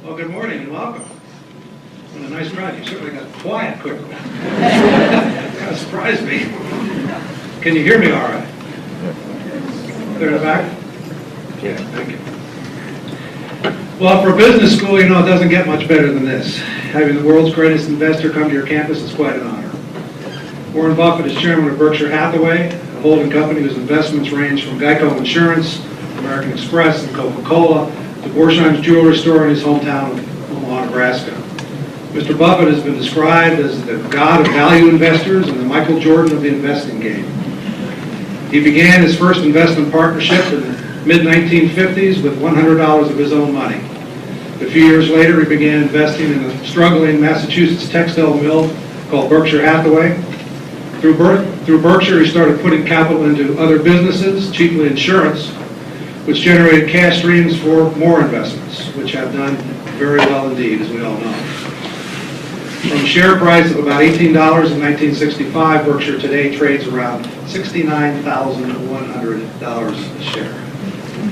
Well, good morning and welcome. What a nice crowd. You certainly got quiet quickly. Kind of surprised me. Can you hear me all right? Clear to the back? Yeah, thank you. Well, for a business school, you know, it doesn't get much better than this. Having the world's greatest investor come to your campus is quite an honor. Warren Buffett is chairman of Berkshire Hathaway, a holding company whose investments range from Geico Insurance, American Express, and Coca-Cola, to Borsheim's jewelry store in his hometown of Omaha, Nebraska. Mr. Buffett has been described as the god of value investors and the Michael Jordan of the investing game. He began his first investment partnership in the mid-1950s with $100 of his own money. A few years later, he began investing in a struggling Massachusetts textile mill called Berkshire Hathaway. Through Berkshire, he started putting capital into other businesses, chiefly insurance, which generated cash streams for more investments, which have done very well indeed, as we all know. From a share price of about $18 in 1965, Berkshire today trades around $69,100 a share.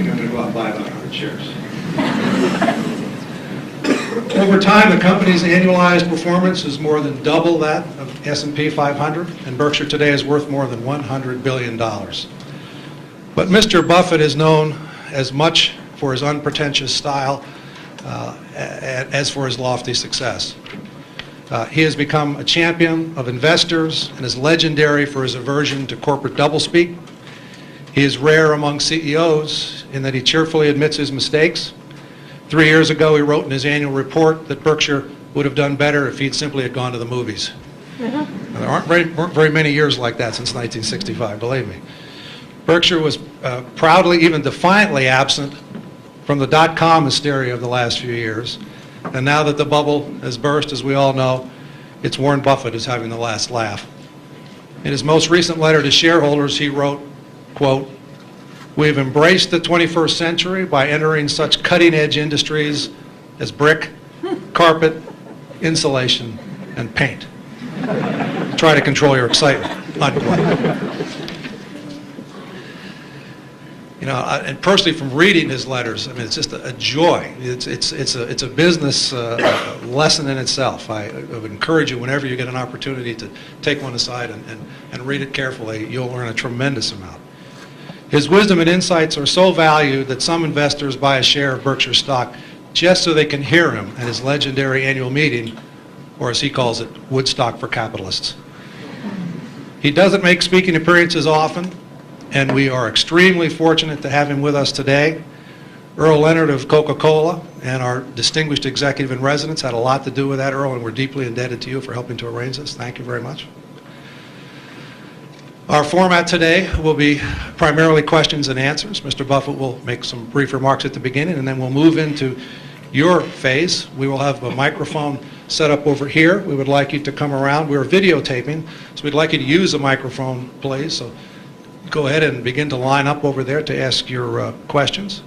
You're going to go out and buy about 100 shares. Over time, the company's annualized performance is more than double that of S&P 500, and Berkshire today is worth more than $100 billion. But Mr. Buffett is known as much for his unpretentious style as for his lofty success. He has become a champion of investors and is legendary for his aversion to corporate doublespeak. He is rare among CEOs in that he cheerfully admits his mistakes. 3 years ago, he wrote in his annual report that Berkshire would have done better if he'd simply had gone to the movies. There weren't very many years like that since 1965, believe me. Berkshire was proudly, even defiantly absent from the dot-com hysteria of the last few years. And now that the bubble has burst, as we all know, it's Warren Buffett who's having the last laugh. In his most recent letter to shareholders, he wrote, quote, "We have embraced the 21st century by entering such cutting-edge industries as brick, carpet, insulation, and paint. Try to control your excitement," unquote. You know, and personally, from reading his letters, I mean, it's just a joy. It's a business lesson in itself. I would encourage you, whenever you get an opportunity, to take one aside and read it carefully. You'll learn a tremendous amount. His wisdom and insights are so valued that some investors buy a share of Berkshire stock just so they can hear him at his legendary annual meeting, or as he calls it, Woodstock for capitalists. He doesn't make speaking appearances often, and we are extremely fortunate to have him with us today. Earl Leonard of Coca-Cola and our distinguished executive in residence had a lot to do with that, Earl, and we're deeply indebted to you for helping to arrange this. Thank you very much. Our format today will be primarily questions and answers. Mr. Buffett will make some brief remarks at the beginning, and then we'll move into your phase. We will have a microphone set up over here. We would like you to come around. We're videotaping, so we'd like you to use a microphone, please. So go ahead and begin to line up over there to ask your questions.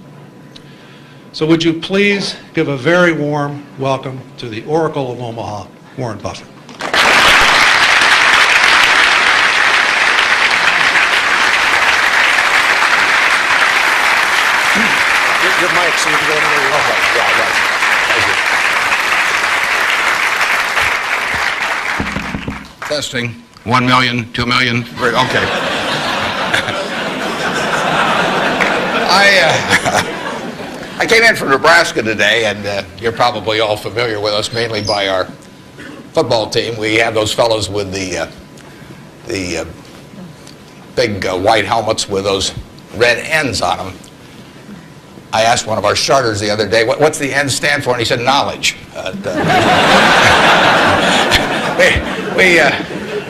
So would you please give a very warm welcome to the Oracle of Omaha, Warren Buffett. Your mic, so you can go anywhere you want. Yeah, right. Thank you. Testing. 1 million, 2 million. Okay. I came in from Nebraska today, and you're probably all familiar with us mainly by our football team. We have those fellows with the big white helmets with those red ends on them. I asked one of our starters the other day, what's the N stand for? And he said, knowledge. We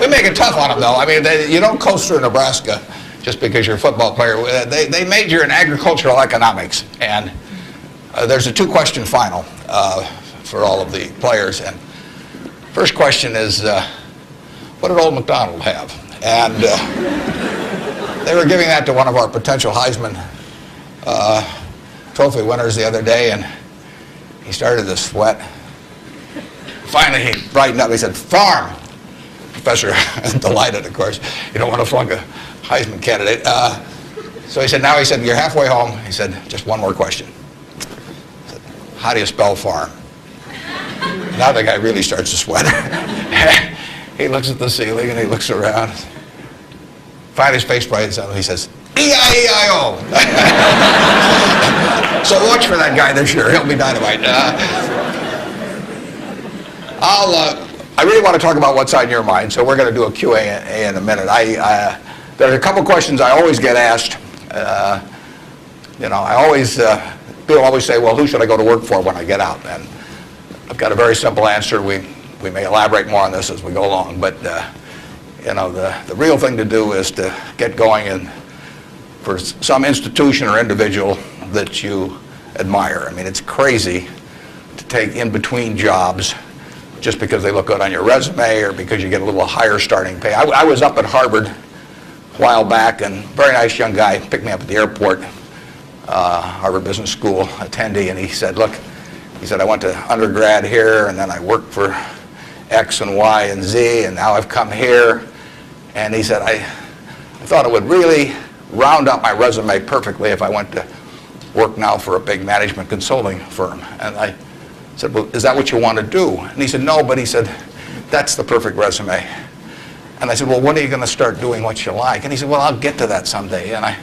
make it tough on them, though. I mean, you don't coast through Nebraska just because you're a football player. They major in agricultural economics. And there's a two-question final for all of the players. And first question is, what did old MacDonald have? And they were giving that to one of our potential Heisman Trophy winners the other day, and he started to sweat. Finally, he brightened up. He said, farm. Professor, delighted, of course. You don't want to flunk a Heisman candidate. So he said, you're halfway home. He said, just one more question. He said, how do you spell farm? Now the guy really starts to sweat. He looks at the ceiling and he looks around. Finally his face brightens up and he says, E-I-E-I-O. So watch for that guy this year. He'll be dynamite. I really want to talk about what's on your mind, so we're going to do a Q&A in a minute. There's a couple questions I always get asked. People always say, well, who should I go to work for when I get out? And I've got a very simple answer. We may elaborate more on this as we go along, but the real thing to do is to get going for some institution or individual that you admire. I mean, it's crazy to take in between jobs just because they look good on your resume or because you get a little higher starting pay. I was up at Harvard a while back, and a very nice young guy picked me up at the airport, Harvard Business School attendee, and he said, look, I went to undergrad here, and then I worked for X and Y and Z, and now I've come here. And he said, I thought it would really round out my resume perfectly if I went to work now for a big management consulting firm. And I said, well, is that what you want to do? And he said, no, but he said, that's the perfect resume. And I said, well, when are you going to start doing what you like? And he said, well, I'll get to that someday. And I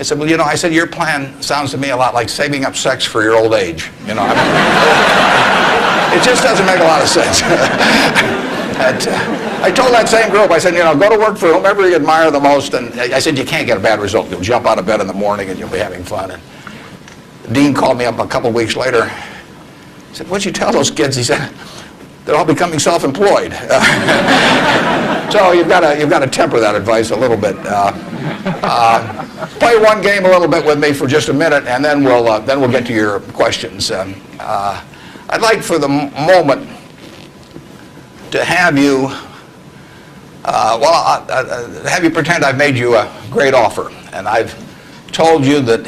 said, well, I said, your plan sounds to me a lot like saving up sex for your old age. It just doesn't make a lot of sense. I told that same group, I said, go to work for whomever you admire the most. And I said, you can't get a bad result. You'll jump out of bed in the morning and you'll be having fun. And the dean called me up a couple of weeks later. He said, what'd you tell those kids? He said, they're all becoming self-employed. So you've got to temper that advice a little bit. Play one game a little bit with me for just a minute, and then we'll get to your questions. I'd like for the moment to have you, have you pretend I've made you a great offer, and I've told you that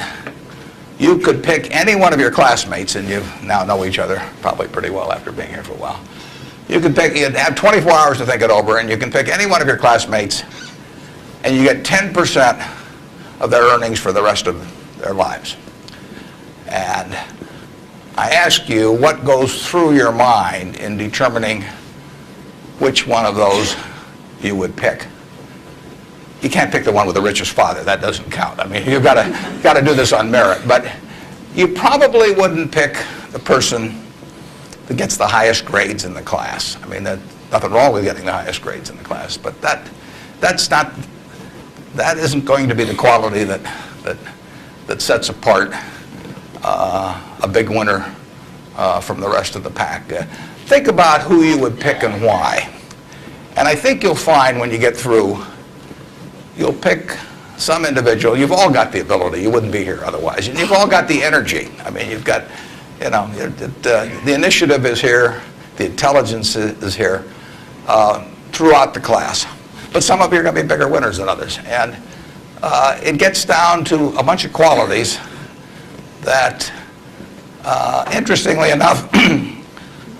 you could pick any one of your classmates, and you now know each other probably pretty well after being here for a while. You'd have 24 hours to think it over, and you can pick any one of your classmates, and you get 10% of their earnings for the rest of their lives. And I ask you what goes through your mind in determining which one of those you would pick. You can't pick the one with the richest father. That doesn't count. I mean, you've got to do this on merit. But you probably wouldn't pick the person that gets the highest grades in the class. I mean, there's nothing wrong with getting the highest grades in the class, but that isn't going to be the quality that sets apart a big winner from the rest of the pack. Think about who you would pick and why. And I think you'll find when you get through, you'll pick some individual. You've all got the ability. You wouldn't be here otherwise. And you've all got the energy. I mean, you've got, the initiative is here. The intelligence is here throughout the class. But some of you are going to be bigger winners than others. And it gets down to a bunch of qualities that, interestingly enough,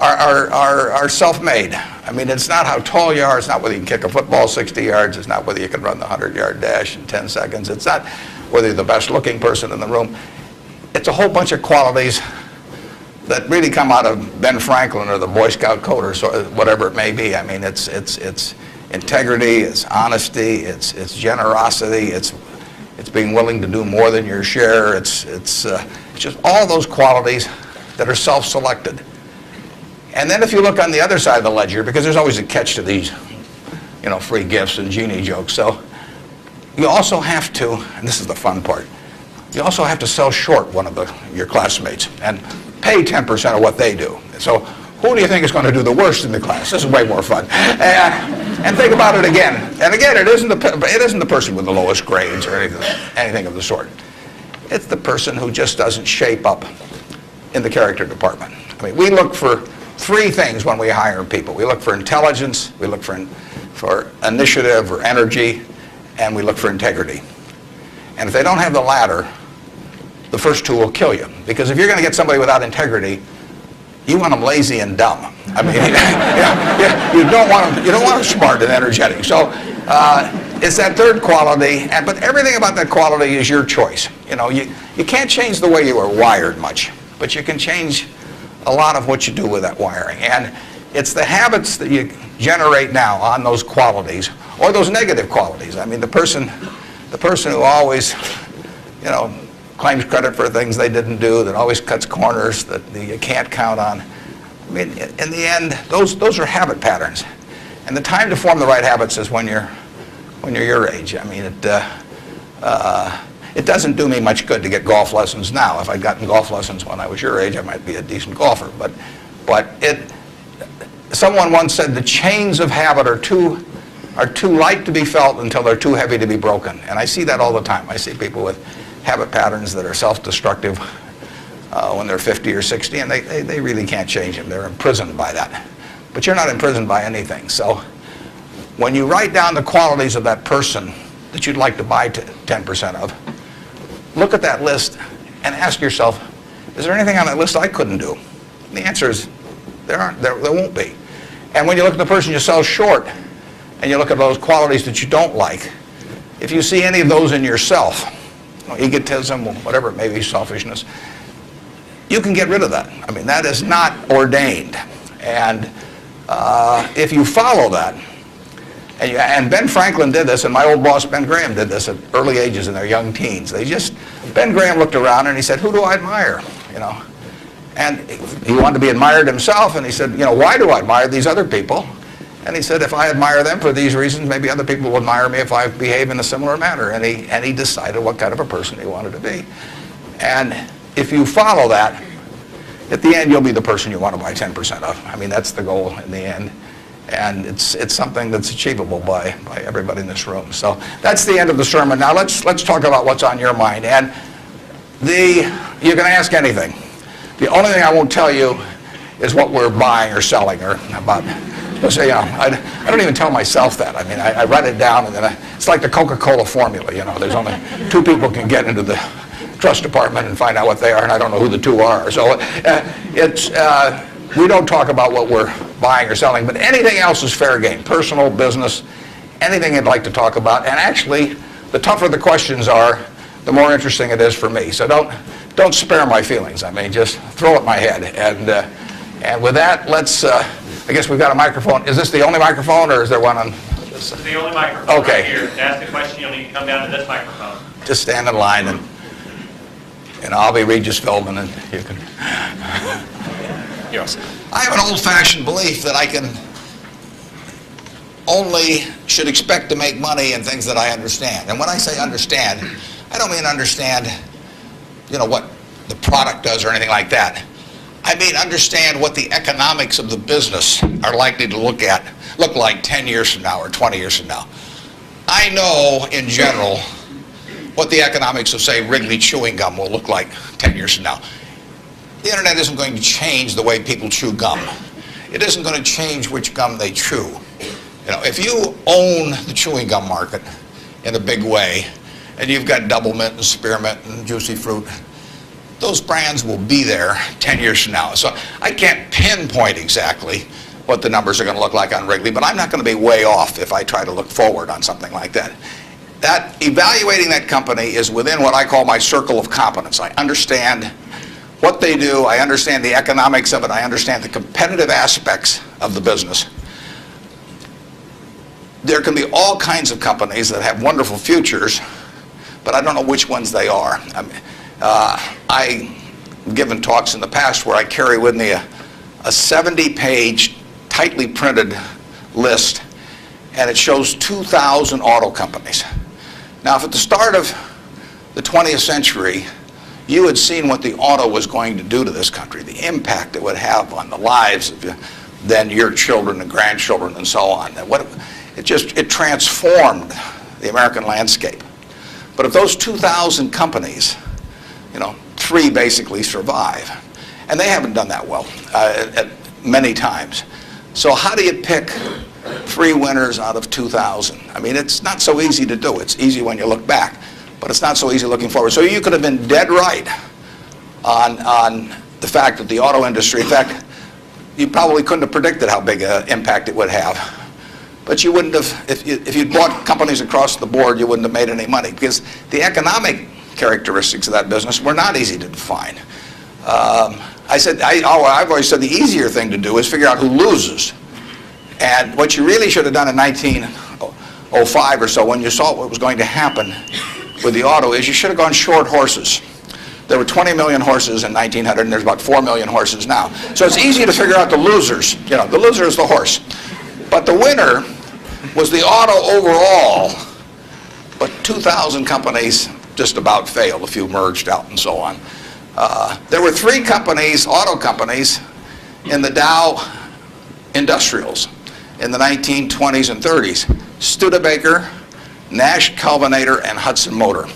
are self-made. I mean, it's not how tall you are. It's not whether you can kick a football 60 yards. It's not whether you can run the 100-yard dash in 10 seconds. It's not whether you're the best-looking person in the room. It's a whole bunch of qualities that really come out of Ben Franklin or the Boy Scout code or whatever it may be. I mean, it's integrity, it's honesty, it's generosity, it's being willing to do more than your share. It's just all those qualities that are self-selected. And then if you look on the other side of the ledger, because there's always a catch to these, free gifts and genie jokes. So you also have to, and this is the fun part, you also have to sell short one of your classmates and pay 10% of what they do. So who do you think is going to do the worst in the class? This is way more fun. And think about it again. And again, it isn't the person with the lowest grades or anything of the sort. It's the person who just doesn't shape up in the character department. I mean, we look for three things when we hire people. We look for intelligence, we look for initiative or energy, and we look for integrity. And if they don't have the latter, the first two will kill you. Because if you're going to get somebody without integrity, you want them lazy and dumb. I mean, you don't want them smart and energetic. So it's that third quality, but everything about that quality is your choice. You can't change the way you are wired much, but you can change a lot of what you do with that wiring. And it's the habits that you generate now on those qualities, or those negative qualities. I mean, the person who always, claims credit for things they didn't do, that always cuts corners, that you can't count on. I mean, in the end, those are habit patterns. And the time to form the right habits is when you're your age. I mean, it doesn't do me much good to get golf lessons now. If I'd gotten golf lessons when I was your age, I might be a decent golfer. But someone once said the chains of habit are too light to be felt until they're too heavy to be broken. And I see that all the time. I see people with habit patterns that are self-destructive when they're 50 or 60, and they really can't change them. They're imprisoned by that. But you're not imprisoned by anything. So when you write down the qualities of that person that you'd like to buy 10% of, look at that list and ask yourself, is there anything on that list I couldn't do? And the answer is there won't be. And when you look at the person you sell short and you look at those qualities that you don't like, if you see any of those in yourself, egotism, whatever it may be, selfishness, you can get rid of that. I mean, that is not ordained. And if you follow that, and Ben Franklin did this, and my old boss Ben Graham did this at early ages in their young teens. Ben Graham looked around and he said, who do I admire? And he wanted to be admired himself, and he said, why do I admire these other people? And he said, if I admire them for these reasons, maybe other people will admire me if I behave in a similar manner. And he decided what kind of a person he wanted to be. And if you follow that, at the end, you'll be the person you want to buy 10% of. I mean, that's the goal in the end. And it's something that's achievable by everybody in this room. So that's the end of the sermon. Now let's talk about what's on your mind. And you can ask anything. The only thing I won't tell you is what we're buying or selling or about. I don't even tell myself that. I mean, I write it down, and then it's like the Coca-Cola formula. There's only 2 people can get into the trust department and find out what they are, and I don't know who the 2 are. So we don't talk about what we're buying or selling, but anything else is fair game. Personal, business, anything you'd like to talk about. And actually, the tougher the questions are, the more interesting it is for me. So don't spare my feelings. I mean, just throw at my head. And with that, let's. I guess we've got a microphone. Is this the only microphone, or is there one on? This is the only microphone. Okay. Right here. To ask the question, you'll need to come down to this microphone. Just stand in line, and I'll be Regis Philbin, and you can. Yes. I have an old-fashioned belief that I should expect to make money in things that I understand. And when I say understand, I don't mean understand, what the product does or anything like that. I mean understand what the economics of the business are likely to look like 10 years from now or 20 years from now. I know, in general, what the economics of, say, Wrigley chewing gum will look like 10 years from now. The internet isn't going to change the way people chew gum. It isn't going to change which gum they chew. If you own the chewing gum market in a big way, and you've got Double Mint and Spearmint and Juicy Fruit, those brands will be there 10 years from now. So I can't pinpoint exactly what the numbers are going to look like on Wrigley, but I'm not going to be way off if I try to look forward on something like that. That evaluating that company is within what I call my circle of competence. I understand what they do, I understand the economics of it, I understand the competitive aspects of the business. There can be all kinds of companies that have wonderful futures, but I don't know which ones they are. I've given talks in the past where I carry with me a 70-page, tightly printed list, and it shows 2,000 auto companies. Now, if at the start of the 20th century, you had seen what the auto was going to do to this country, the impact it would have on the lives of then your children and grandchildren and so on. It transformed the American landscape. But if those 2,000 companies, 3 basically survive, and they haven't done that well many times. So how do you pick 3 winners out of 2,000? I mean, it's not so easy to do. It's easy when you look back, but it's not so easy looking forward. So you could have been dead right on the fact that the auto industry, in fact, you probably couldn't have predicted how big an impact it would have. But you wouldn't have, if you'd bought companies across the board, you wouldn't have made any money, because the economic characteristics of that business were not easy to define. I've always said the easier thing to do is figure out who loses. And what you really should have done in 1905 or so, when you saw what was going to happen with the auto, is you should have gone short horses. There were 20 million horses in 1900, and there's about 4 million horses now. So it's easy to figure out the losers. You know, the loser is the horse. But the winner was the auto overall. But 2,000 companies just about failed. A few merged out and so on. There were 3 companies, auto companies, in the Dow Industrials in the 1920s and 30s. Studebaker, Nash Kelvinator, and Hudson Motor.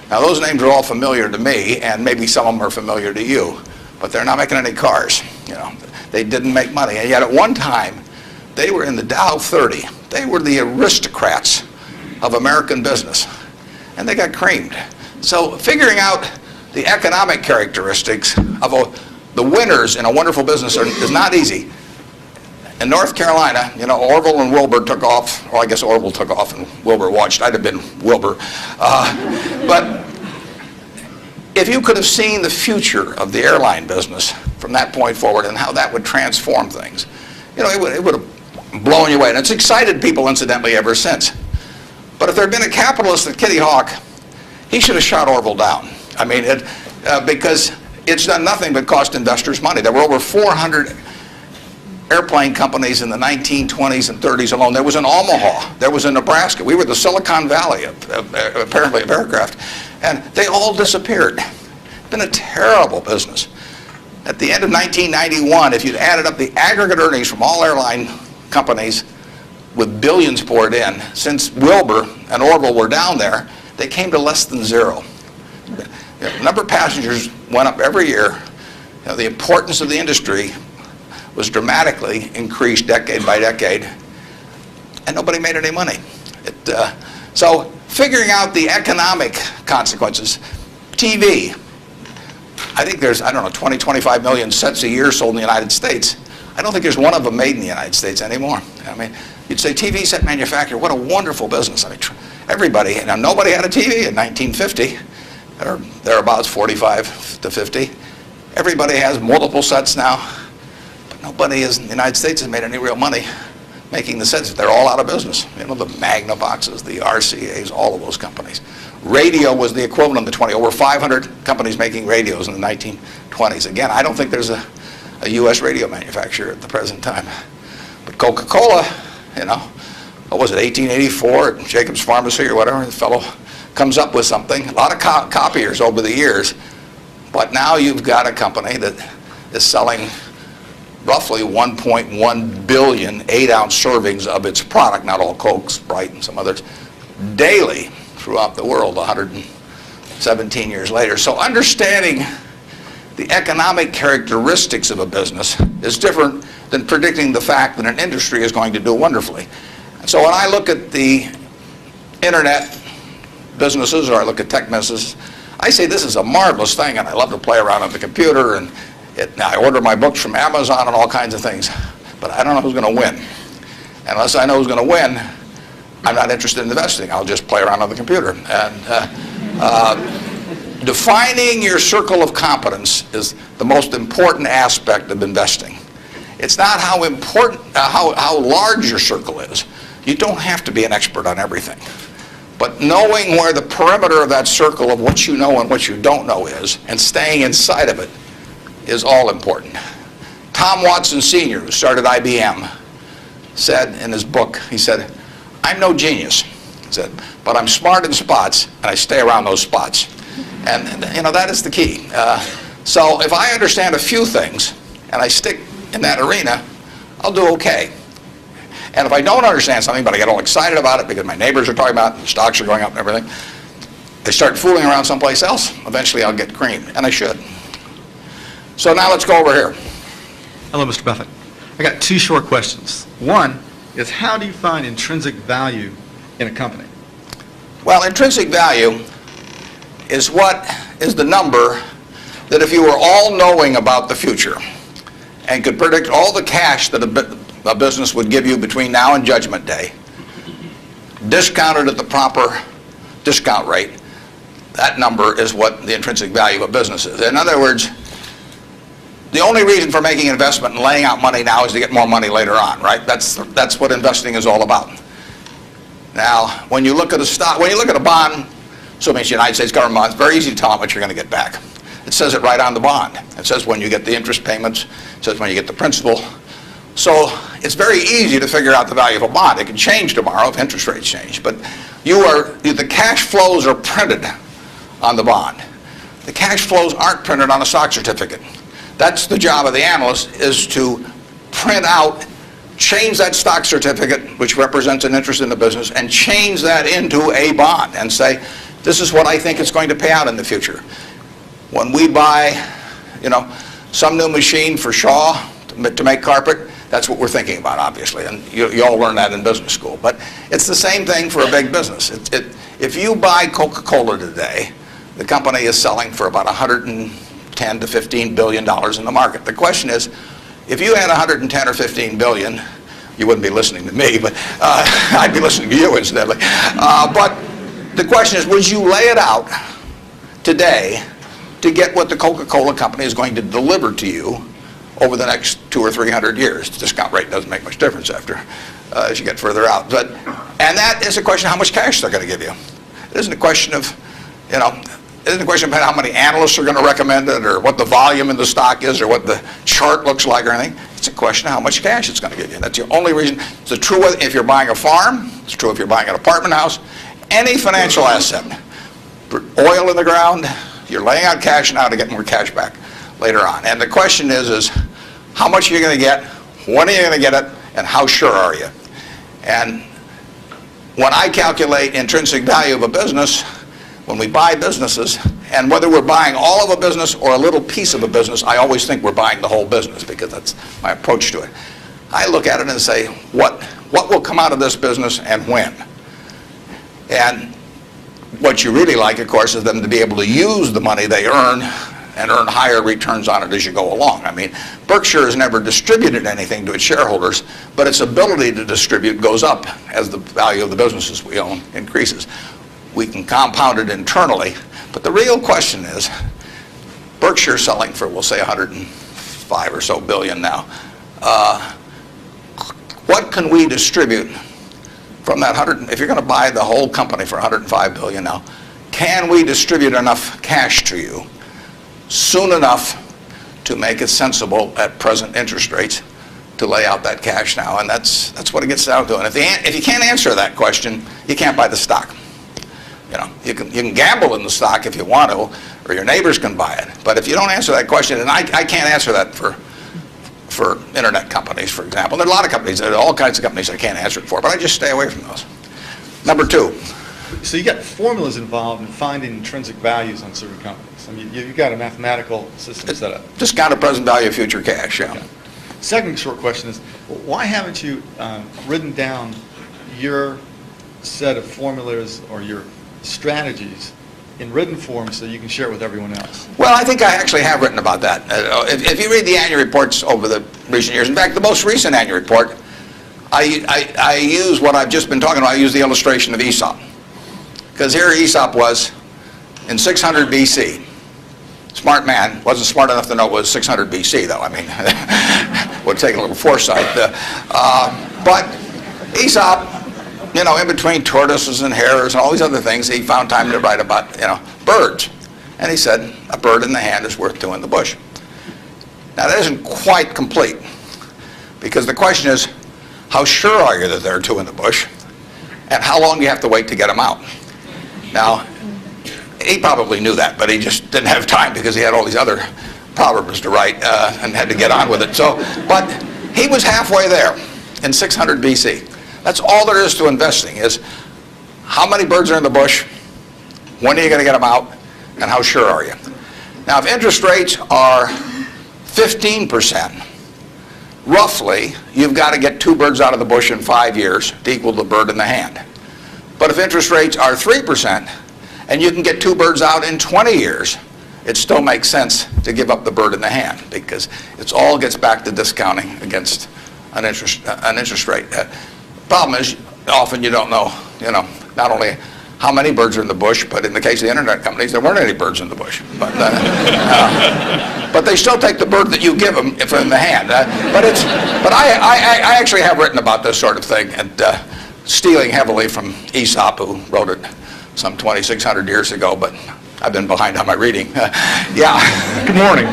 Now those names are all familiar to me, and maybe some of them are familiar to you, but they're not making any cars. You know, they didn't make money, and yet at one time they were in the Dow 30. They were the aristocrats of American business, and they got creamed. So figuring out the economic characteristics of the winners in a wonderful business is not easy. In North Carolina, you know, Orville and Wilbur took off, or I guess Orville took off and Wilbur watched. I'd have been Wilbur. But if you could have seen the future of the airline business from that point forward and how that would transform things, you know, it would have blown you away. And it's excited people, incidentally, ever since. But if there had been a capitalist at Kitty Hawk, he should have shot Orville down. I mean, because it's done nothing but cost investors money. There were over 400 airplane companies in the 1920s and 30s alone. There was in Omaha. There was in Nebraska. We were the Silicon Valley, apparently, of aircraft. And they all disappeared. It's been a terrible business. At the end of 1991, if you'd added up the aggregate earnings from all airline companies with billions poured in, since Wilbur and Orville were down there, they came to less than zero. You know, the number of passengers went up every year. You know, the importance of the industry was dramatically increased decade by decade, and nobody made any money. So figuring out the economic consequences. TV, I think there's, 20, 25 million sets a year sold in the United States. I don't think there's one of them made in the United States anymore. I mean, you'd say TV set manufacturer, what a wonderful business. I mean, everybody, and nobody had a TV in 1950, or thereabouts, 45 to 50. Everybody has multiple sets now. Nobody in the United States has made any real money making the sets. They're all out of business. You know, the Magnavoxes, the RCAs, all of those companies. Radio was the equivalent of the 20. Over 500 companies making radios in the 1920s. Again, I don't think there's a U.S. radio manufacturer at the present time. But Coca-Cola, you know, what was it, 1884 at Jacobs Pharmacy or whatever, the fellow comes up with something. A lot of copiers over the years. But now you've got a company that is selling roughly 1.1 billion 8-ounce servings of its product, not all Coke, Sprite, and some others, daily throughout the world 117 years later. So understanding the economic characteristics of a business is different than predicting the fact that an industry is going to do wonderfully. And so when I look at the internet businesses, or I look at tech businesses, I say this is a marvelous thing, and I love to play around on the computer, and I order my books from Amazon and all kinds of things, but I don't know who's going to win. And unless I know who's going to win, I'm not interested in investing. I'll just play around on the computer. And defining your circle of competence is the most important aspect of investing. It's not how important, how large your circle is. You don't have to be an expert on everything. But knowing where the perimeter of that circle of what you know and what you don't know is, and staying inside of it, is all important. Tom Watson Sr., who started IBM, said in his book, he said, I'm no genius, he said, but I'm smart in spots, and I stay around those spots. And you know, that is the key. So if I understand a few things, and I stick in that arena, I'll do okay. And if I don't understand something, but I get all excited about it because my neighbors are talking about it, and stocks are going up and everything, I start fooling around someplace else, eventually I'll get creamed, and I should. So now let's go over here. Hello, Mr. Buffett. I got 2 short questions. One is, how do you find intrinsic value in a company? Well, intrinsic value is what is the number that if you were all-knowing about the future and could predict all the cash that a business would give you between now and Judgment Day, discounted at the proper discount rate, that number is what the intrinsic value of a business is. In other words, the only reason for making an investment and laying out money now is to get more money later on, right? That's what investing is all about. Now, when you look at a stock, when you look at a bond, assuming it's the United States government bond, it's very easy to tell how much you're going to get back. It says it right on the bond. It says when you get the interest payments, it says when you get the principal. So it's very easy to figure out the value of a bond. It can change tomorrow if interest rates change, but the cash flows are printed on the bond. The cash flows aren't printed on a stock certificate. That's the job of the analyst, is to print out, change that stock certificate, which represents an interest in the business, and change that into a bond and say, this is what I think it's going to pay out in the future. When we buy, some new machine for Shaw to make carpet, that's what we're thinking about, obviously, and you all learn that in business school. But it's the same thing for a big business. If you buy Coca-Cola today, the company is selling for about $110 to $15 billion in the market. The question is, if you had 110 or 15 billion, you wouldn't be listening to me, but I'd be listening to you incidentally. But the question is, would you lay it out today to get what the Coca-Cola company is going to deliver to you over the next 200 or 300 years? The discount rate doesn't make much difference as you get further out. And that is a question of how much cash they're going to give you. It isn't a question of, it isn't a question of how many analysts are going to recommend it or what the volume in the stock is or what the chart looks like or anything. It's a question of how much cash it's going to give you. That's the only reason. It's true if you're buying a farm. It's true if you're buying an apartment house. Any financial asset. Oil in the ground, you're laying out cash now to get more cash back later on. And the question is how much are you going to get, when are you going to get it, and how sure are you? And when I calculate intrinsic value of a business, when we buy businesses, and whether we're buying all of a business or a little piece of a business, I always think we're buying the whole business because that's my approach to it. I look at it and say, what will come out of this business and when? And what you really like, of course, is them to be able to use the money they earn and earn higher returns on it as you go along. I mean, Berkshire has never distributed anything to its shareholders, but its ability to distribute goes up as the value of the businesses we own increases. We can compound it internally, but the real question is, Berkshire selling for, we'll say, 105 or so billion now. What can we distribute from that 100? If you're going to buy the whole company for 105 billion now, can we distribute enough cash to you soon enough to make it sensible at present interest rates to lay out that cash now? And that's what it gets down to. And if you can't answer that question, you can't buy the stock. You can gamble in the stock if you want to, or your neighbors can buy it. But if you don't answer that question, and I can't answer that for internet companies, for example. There are a lot of companies, there are all kinds of companies I can't answer it for, but I just stay away from those. Number two. So you got formulas involved in finding intrinsic values on certain companies. I mean, you've got a mathematical system set up. Discounted present value of future cash, yeah. Okay. Second short question is, why haven't you written down your set of formulas or your strategies in written form so you can share it with everyone else? Well, I think I actually have written about that. If you read the annual reports over the recent years, in fact, the most recent annual report, I use what I've just been talking about. I use the illustration of Aesop. Because here Aesop was in 600 BC. Smart man, wasn't smart enough to know it was 600 BC, though. I mean, would take a little foresight. But Aesop, in between tortoises and hares and all these other things, he found time to write about, birds. And he said, a bird in the hand is worth two in the bush. Now, that isn't quite complete, because the question is, how sure are you that there are two in the bush, and how long do you have to wait to get them out? Now, he probably knew that, but he just didn't have time because he had all these other proverbs to write and had to get on with it. But he was halfway there in 600 BC. That's all there is to investing, is how many birds are in the bush, when are you going to get them out, and how sure are you? Now, if interest rates are 15%, roughly, you've got to get two birds out of the bush in 5 years to equal the bird in the hand. But if interest rates are 3%, and you can get two birds out in 20 years, it still makes sense to give up the bird in the hand, because it all gets back to discounting against an interest rate. Problem is, often you don't know, not only how many birds are in the bush, but in the case of the internet companies, there weren't any birds in the bush. But they still take the bird that you give them if in the hand. But I actually have written about this sort of thing, and stealing heavily from Aesop, who wrote it some 2,600 years ago, but I've been behind on my reading. Yeah. Good morning.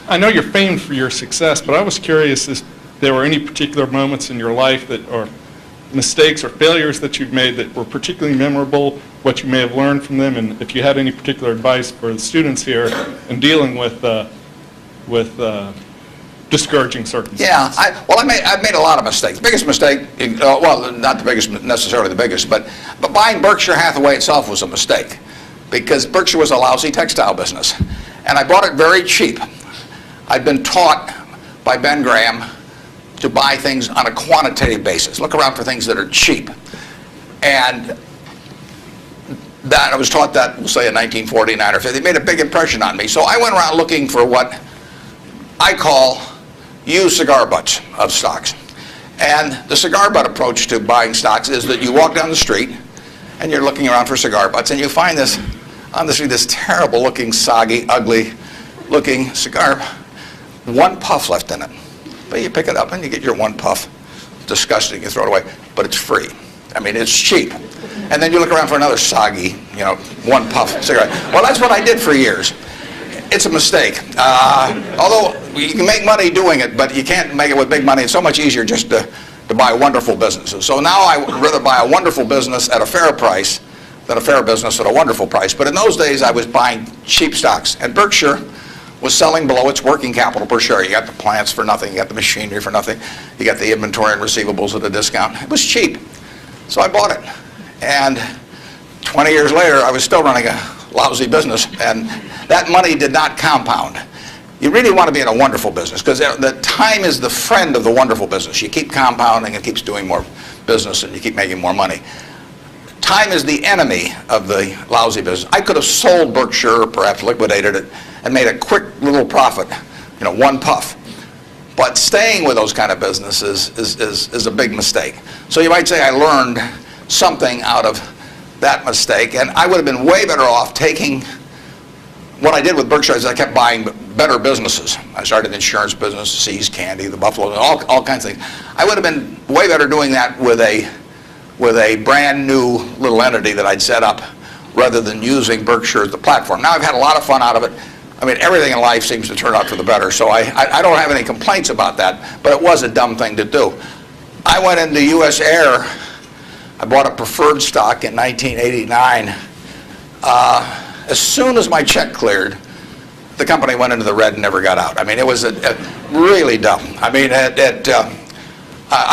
I know you're famed for your success, but I was curious if there were any particular moments in your life that, or mistakes or failures that you've made that were particularly memorable, what you may have learned from them, and if you had any particular advice for the students here in dealing with discouraging circumstances. Yeah, I've made a lot of mistakes. Biggest mistake, well, not the biggest, necessarily the biggest, but buying Berkshire Hathaway itself was a mistake, because Berkshire was a lousy textile business, and I bought it very cheap. I'd been taught by Ben Graham to buy things on a quantitative basis. Look around for things that are cheap. And that I was taught that, we'll say in 1949 or 50. It made a big impression on me. So I went around looking for what I call used cigar butts of stocks. And the cigar butt approach to buying stocks is that you walk down the street and you're looking around for cigar butts, and you find this on the street, this terrible looking, soggy, ugly looking cigar, one puff left in it. But you pick it up and you get your one puff. Disgusting, you throw it away, but it's free. I mean, it's cheap. And then you look around for another soggy, one puff cigarette. Well, that's what I did for years. It's a mistake. Although you can make money doing it, but you can't make it with big money. It's so much easier just to buy wonderful businesses. So now I would rather buy a wonderful business at a fair price than a fair business at a wonderful price. But in those days, I was buying cheap stocks. And Berkshire was selling below its working capital per share. You got the plants for nothing, you got the machinery for nothing, you got the inventory and receivables at a discount. It was cheap. So I bought it. And 20 years later, I was still running a lousy business, and that money did not compound. You really want to be in a wonderful business, because the time is the friend of the wonderful business. You keep compounding, it keeps doing more business, and you keep making more money. Time is the enemy of the lousy business. I could have sold Berkshire, or perhaps liquidated it, and made a quick little profit, one puff. But staying with those kind of businesses is a big mistake. So you might say I learned something out of that mistake, and I would have been way better off taking what I did with Berkshire is I kept buying better businesses. I started an insurance business, See's Candy, the Buffalo, all kinds of things. I would have been way better doing that with a brand new little entity that I'd set up rather than using Berkshire as the platform. Now I've had a lot of fun out of it. I mean, everything in life seems to turn out for the better, so I don't have any complaints about that, but it was a dumb thing to do. I went into U.S. Air. I bought a preferred stock in 1989. As soon as my check cleared, the company went into the red and never got out. I mean, it was really dumb. I mean, I've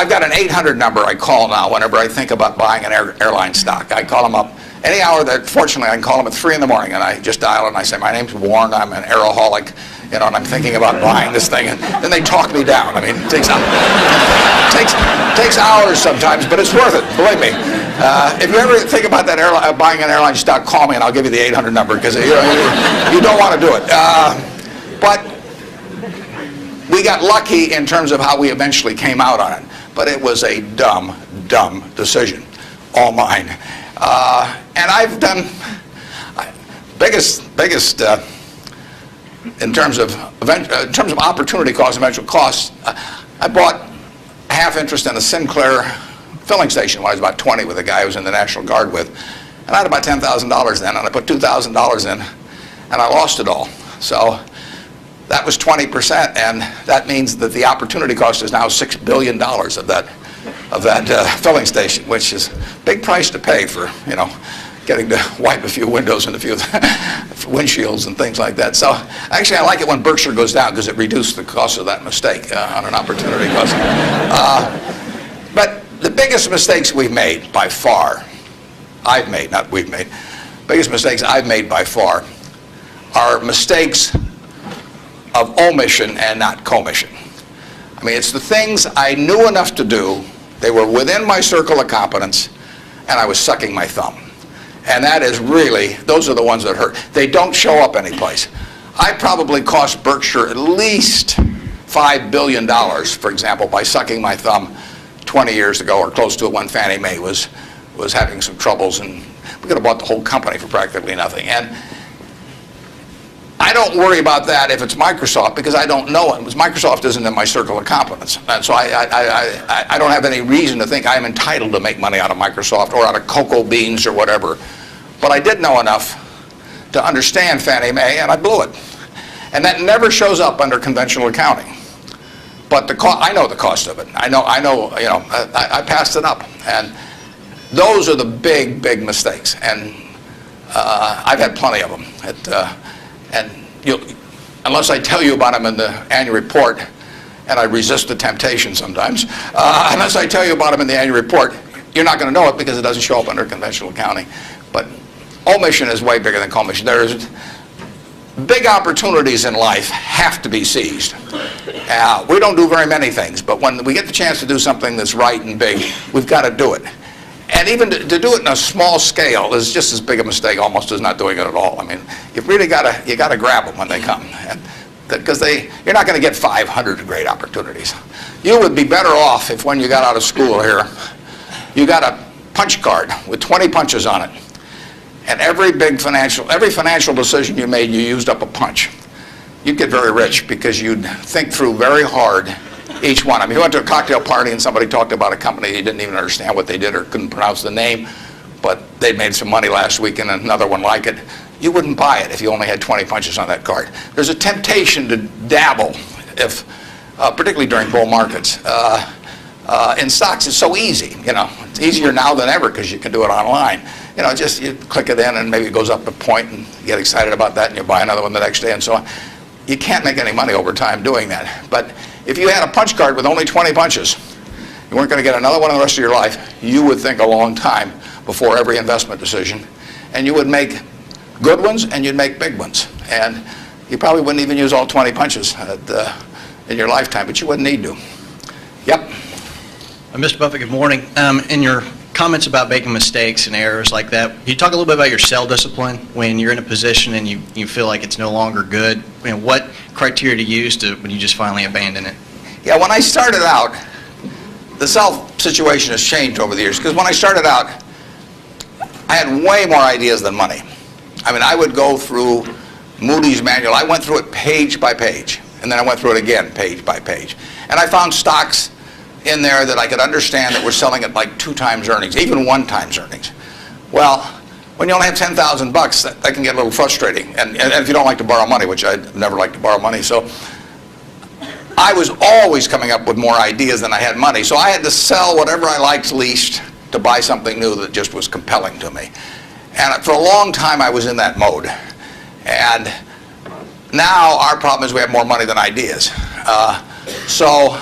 got an 800 number I call now whenever I think about buying an airline stock. I call them up any hour that, fortunately, I can call them at 3 in the morning, and I just dial and I say, my name's Warren, I'm an aeroholic, and I'm thinking about buying this thing, and then they talk me down. I mean, it takes hours sometimes, but it's worth it, believe me. If you ever think about that buying an airline stock, call me and I'll give you the 800 number, because you don't want to do it. But we got lucky in terms of how we eventually came out on it, but it was a dumb decision, all mine. And I've done biggest in terms of opportunity cost, eventual costs. I bought half interest in a Sinclair filling station when I was about 20 with a guy I was in the National Guard with, and I had about $10,000 then, and I put $2,000 in, and I lost it all. So that was 20%, and that means that the opportunity cost is now $6 billion of that filling station, which is a big price to pay for, getting to wipe a few windows and a few windshields and things like that. So actually I like it when Berkshire goes down, because it reduced the cost of that mistake on an opportunity cost. But the biggest mistakes we've made by far, biggest mistakes I've made by far are mistakes of omission and not commission. I mean, it's the things I knew enough to do, they were within my circle of competence, and I was sucking my thumb. And that is really, those are the ones that hurt. They don't show up anyplace. I probably cost Berkshire at least $5 billion, for example, by sucking my thumb 20 years ago, or close to it, when Fannie Mae was was having some troubles, and we could have bought the whole company for practically nothing. And I don't worry about that if it's Microsoft, because I don't know it. Microsoft isn't in my circle of competence. And so I don't have any reason to think I'm entitled to make money out of Microsoft or out of cocoa beans or whatever. But I did know enough to understand Fannie Mae, and I blew it. And that never shows up under conventional accounting. But I know the cost of it. I know. I passed it up. And those are the big, big mistakes. And I've had plenty of them. And unless I tell you about them in the annual report, and I resist the temptation sometimes, unless I tell you about them in the annual report, you're not going to know it because it doesn't show up under conventional accounting. But omission is way bigger than commission. There's big opportunities in life have to be seized. We don't do very many things, but when we get the chance to do something that's right and big, we've got to do it. And even to do it in a small scale is just as big a mistake almost as not doing it at all. I mean, you've really got to grab them when they come, because you're not going to get 500 great opportunities. You would be better off if when you got out of school here, you got a punch card with 20 punches on it, and every financial decision you made, you used up a punch. You'd get very rich because you'd think through very hard each one. I mean, you went to a cocktail party and somebody talked about a company you didn't even understand what they did or couldn't pronounce the name, but they made some money last week and another one like it. You wouldn't buy it if you only had 20 punches on that card. There's a temptation to dabble, particularly during bull markets. In stocks, it's so easy. It's easier now than ever because you can do it online. Just you click it in and maybe it goes up a point and you get excited about that and you buy another one the next day and so on. You can't make any money over time doing that. But if you had a punch card with only 20 punches, you weren't going to get another one in the rest of your life, you would think a long time before every investment decision. And you would make good ones and you'd make big ones. And you probably wouldn't even use all 20 punches in your lifetime, but you wouldn't need to. Yep. Mr. Buffett, good morning. In your comments about making mistakes and errors like that, can you talk a little bit about your sell discipline when you're in a position and you feel like it's no longer good? What criteria to use when you just finally abandon it? Yeah, when I started out, the sell situation has changed over the years, because when I started out, I had way more ideas than money. I mean, I would go through Moody's manual. I went through it page by page, and then I went through it again page by page. And I found stocks in there that I could understand that were selling at like 2 times earnings, even 1 times earnings. Well, when you only have $10,000, that can get a little frustrating. And if you don't like to borrow money, which I never like to borrow money, so I was always coming up with more ideas than I had money. So I had to sell whatever I liked least to buy something new that just was compelling to me. And for a long time, I was in that mode. And now our problem is we have more money than ideas. So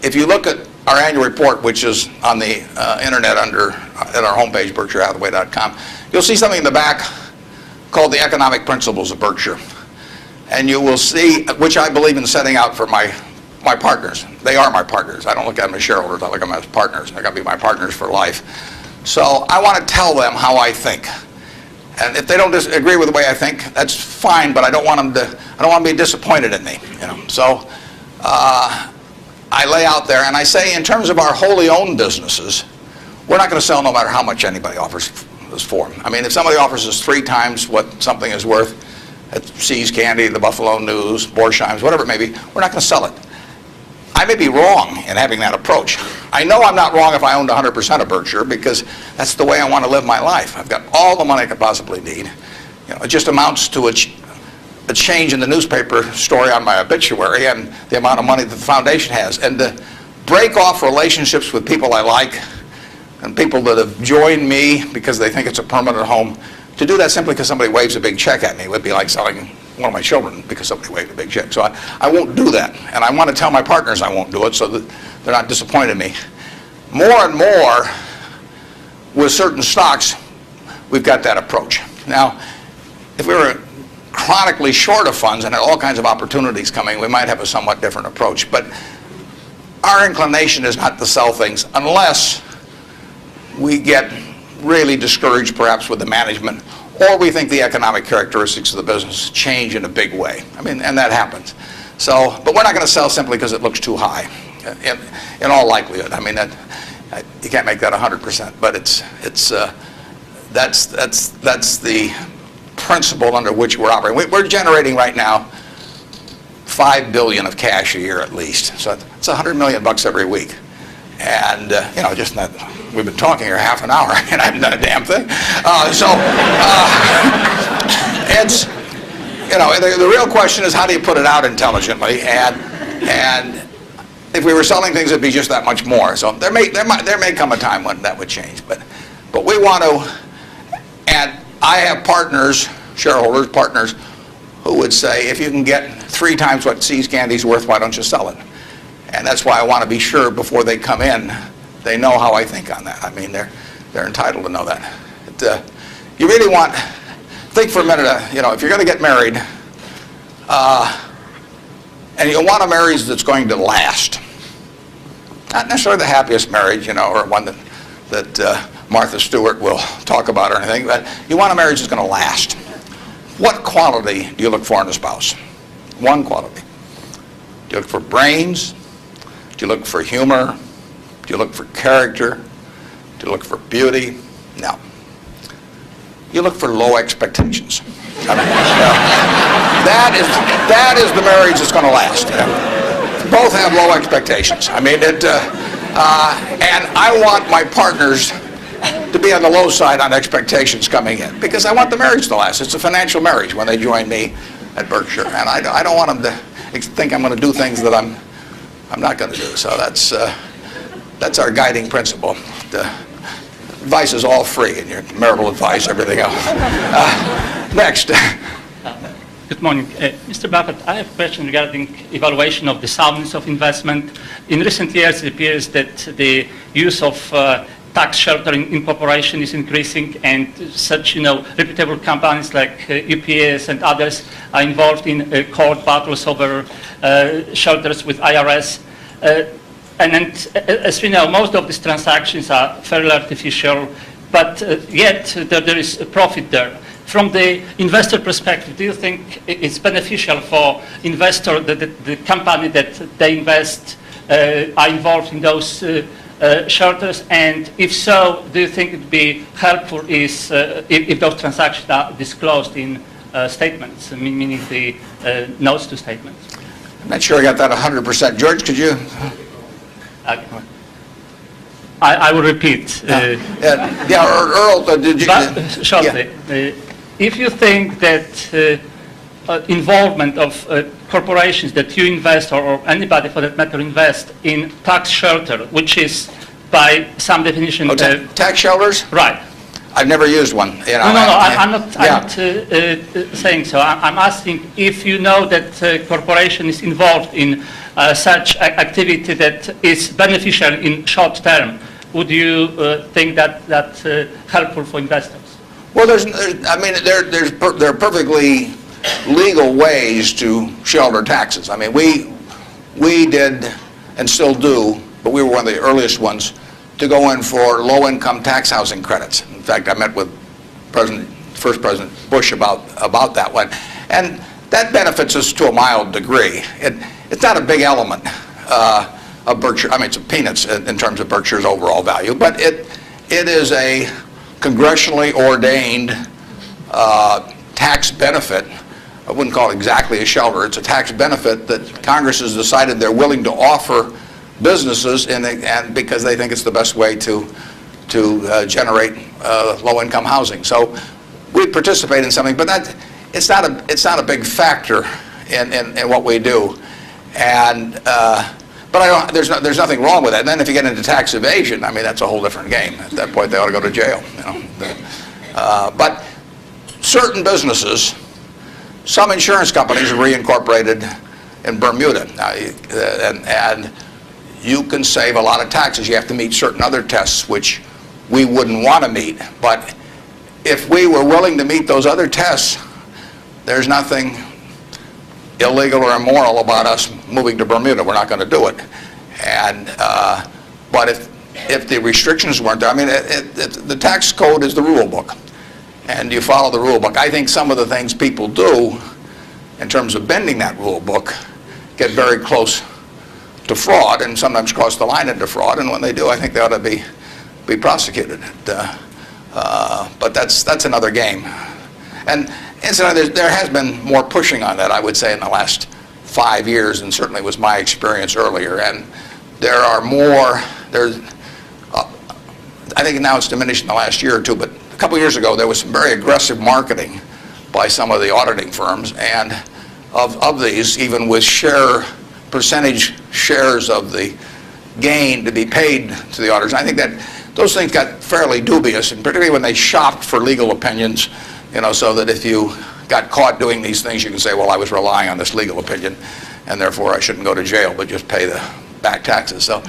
if you look at our annual report, which is on the internet at our homepage, BerkshireHathaway.com, you'll see something in the back called the Economic Principles of Berkshire. And you will see, which I believe in setting out for my partners. They are my partners. I don't look at them as shareholders. I look at them as partners. They're going to be my partners for life. So I want to tell them how I think. And if they don't agree with the way I think, that's fine. But I don't want them to be disappointed in me. So I lay out there and I say, in terms of our wholly owned businesses, we're not going to sell no matter how much anybody offers us for them. I mean, if somebody offers us 3 times what something is worth at See's Candy, the Buffalo News, Borsheim's, whatever it may be, we're not going to sell it. I may be wrong in having that approach. I know I'm not wrong if I owned 100% of Berkshire, because that's the way I want to live my life. I've got all the money I could possibly need. It just amounts to a change in the newspaper story on my obituary and the amount of money that the foundation has. And to break off relationships with people I like and people that have joined me because they think it's a permanent home, to do that simply because somebody waves a big check at me would be like selling one of my children because somebody waved a big check. So I won't do that. And I want to tell my partners I won't do it so that they're not disappointed in me. More and more with certain stocks, we've got that approach. Now, if we were chronically short of funds and had all kinds of opportunities coming, we might have a somewhat different approach. But our inclination is not to sell things unless we get really discouraged perhaps with the management, or we think the economic characteristics of the business change in a big way. I mean, and that happens. So, but we're not going to sell simply because it looks too high, in all likelihood. I mean, You can't make that 100%, but that's the principle under which we're operating. We're generating right now $5 billion of cash a year at least, so it's $100 million every week. And just that we've been talking here half an hour, and I haven't done a damn thing. It's the real question is how do you put it out intelligently, and if we were selling things, it'd be just that much more. So there may come a time when that would change, but we want to. And I have shareholders, partners, who would say, if you can get 3 times what See's Candy's worth, why don't you sell it? And that's why I want to be sure before they come in, they know how I think on that. I mean, they're entitled to know that. You really think for a minute, if you're going to get married, and you want a marriage that's going to last. Not necessarily the happiest marriage, or one that Martha Stewart will talk about or anything, but you want a marriage that's going to last. What quality do you look for in a spouse? One quality. Do you look for brains? Do you look for humor? Do you look for character? Do you look for beauty? No. You look for low expectations. I mean, that is the marriage that's going to last. Both have low expectations. I mean, and I want my partners to be on the low side on expectations coming in, because I want the marriage to last. It's a financial marriage when they join me at Berkshire, and I don't want them to think I'm going to do things that I'm not going to do. So that's our guiding principle. The advice is all free, and your marital advice, everything else. Next. Good morning. Mr. Buffett, I have a question regarding evaluation of the soundness of investment. In recent years, it appears that the use of tax sheltering in corporation is increasing, and such, reputable companies like UPS and others are involved in court battles over shelters with IRS. And as we know, most of these transactions are fairly artificial, but yet there is a profit there. From the investor perspective, do you think it's beneficial for investor the company that they invest are involved in those shelters? And if so, do you think it would be helpful if those transactions are disclosed in statements, meaning the notes to statements? I'm not sure I got that 100%. George, could you? I will repeat. Earl, did you? Shortly. Yeah. If you think that involvement of corporations that you invest, or anybody for that matter invest in tax shelter, which is by some definition... tax shelters? Right. I've never used one. I'm not saying so. I'm asking if you know that corporation is involved in such activity that is beneficial in short term, would you think that's helpful for investors? Well, there are perfectly legal ways to shelter taxes. I mean, we did and still do, but we were one of the earliest ones to go in for low-income tax housing credits. In fact, I met with first President Bush about that one, and that benefits us to a mild degree. It's not a big element of Berkshire. I mean, it's peanuts in terms of Berkshire's overall value, but it is a congressionally ordained tax benefit. I wouldn't call it exactly a shelter. It's a tax benefit that Congress has decided they're willing to offer businesses, and because they think it's the best way to generate low-income housing. So we participate in something, but it's not a big factor in what we do. And but there's nothing wrong with that. And then if you get into tax evasion, I mean, that's a whole different game. At that point, they ought to go to jail. But certain businesses, some insurance companies are reincorporated in Bermuda, and you can save a lot of taxes. You have to meet certain other tests which we wouldn't want to meet. But if we were willing to meet those other tests, there's nothing illegal or immoral about us moving to Bermuda. We're not going to do it. And but if the restrictions weren't there, I mean, the tax code is the rule book, and you follow the rule book. I think some of the things people do in terms of bending that rule book get very close to to fraud and sometimes cross the line into fraud, and when they do, I think they ought to be prosecuted. But that's another game. And incidentally, there has been more pushing on that, I would say, in the last 5 years, and certainly was my experience earlier. And there are more, I think now it's diminished in the last year or two, but a couple years ago there was some very aggressive marketing by some of the auditing firms, and of these, even with percentage shares of the gain to be paid to the auditors. And I think that those things got fairly dubious, and particularly when they shopped for legal opinions, so that if you got caught doing these things, you can say, well, I was relying on this legal opinion, and therefore I shouldn't go to jail, but just pay the back taxes. So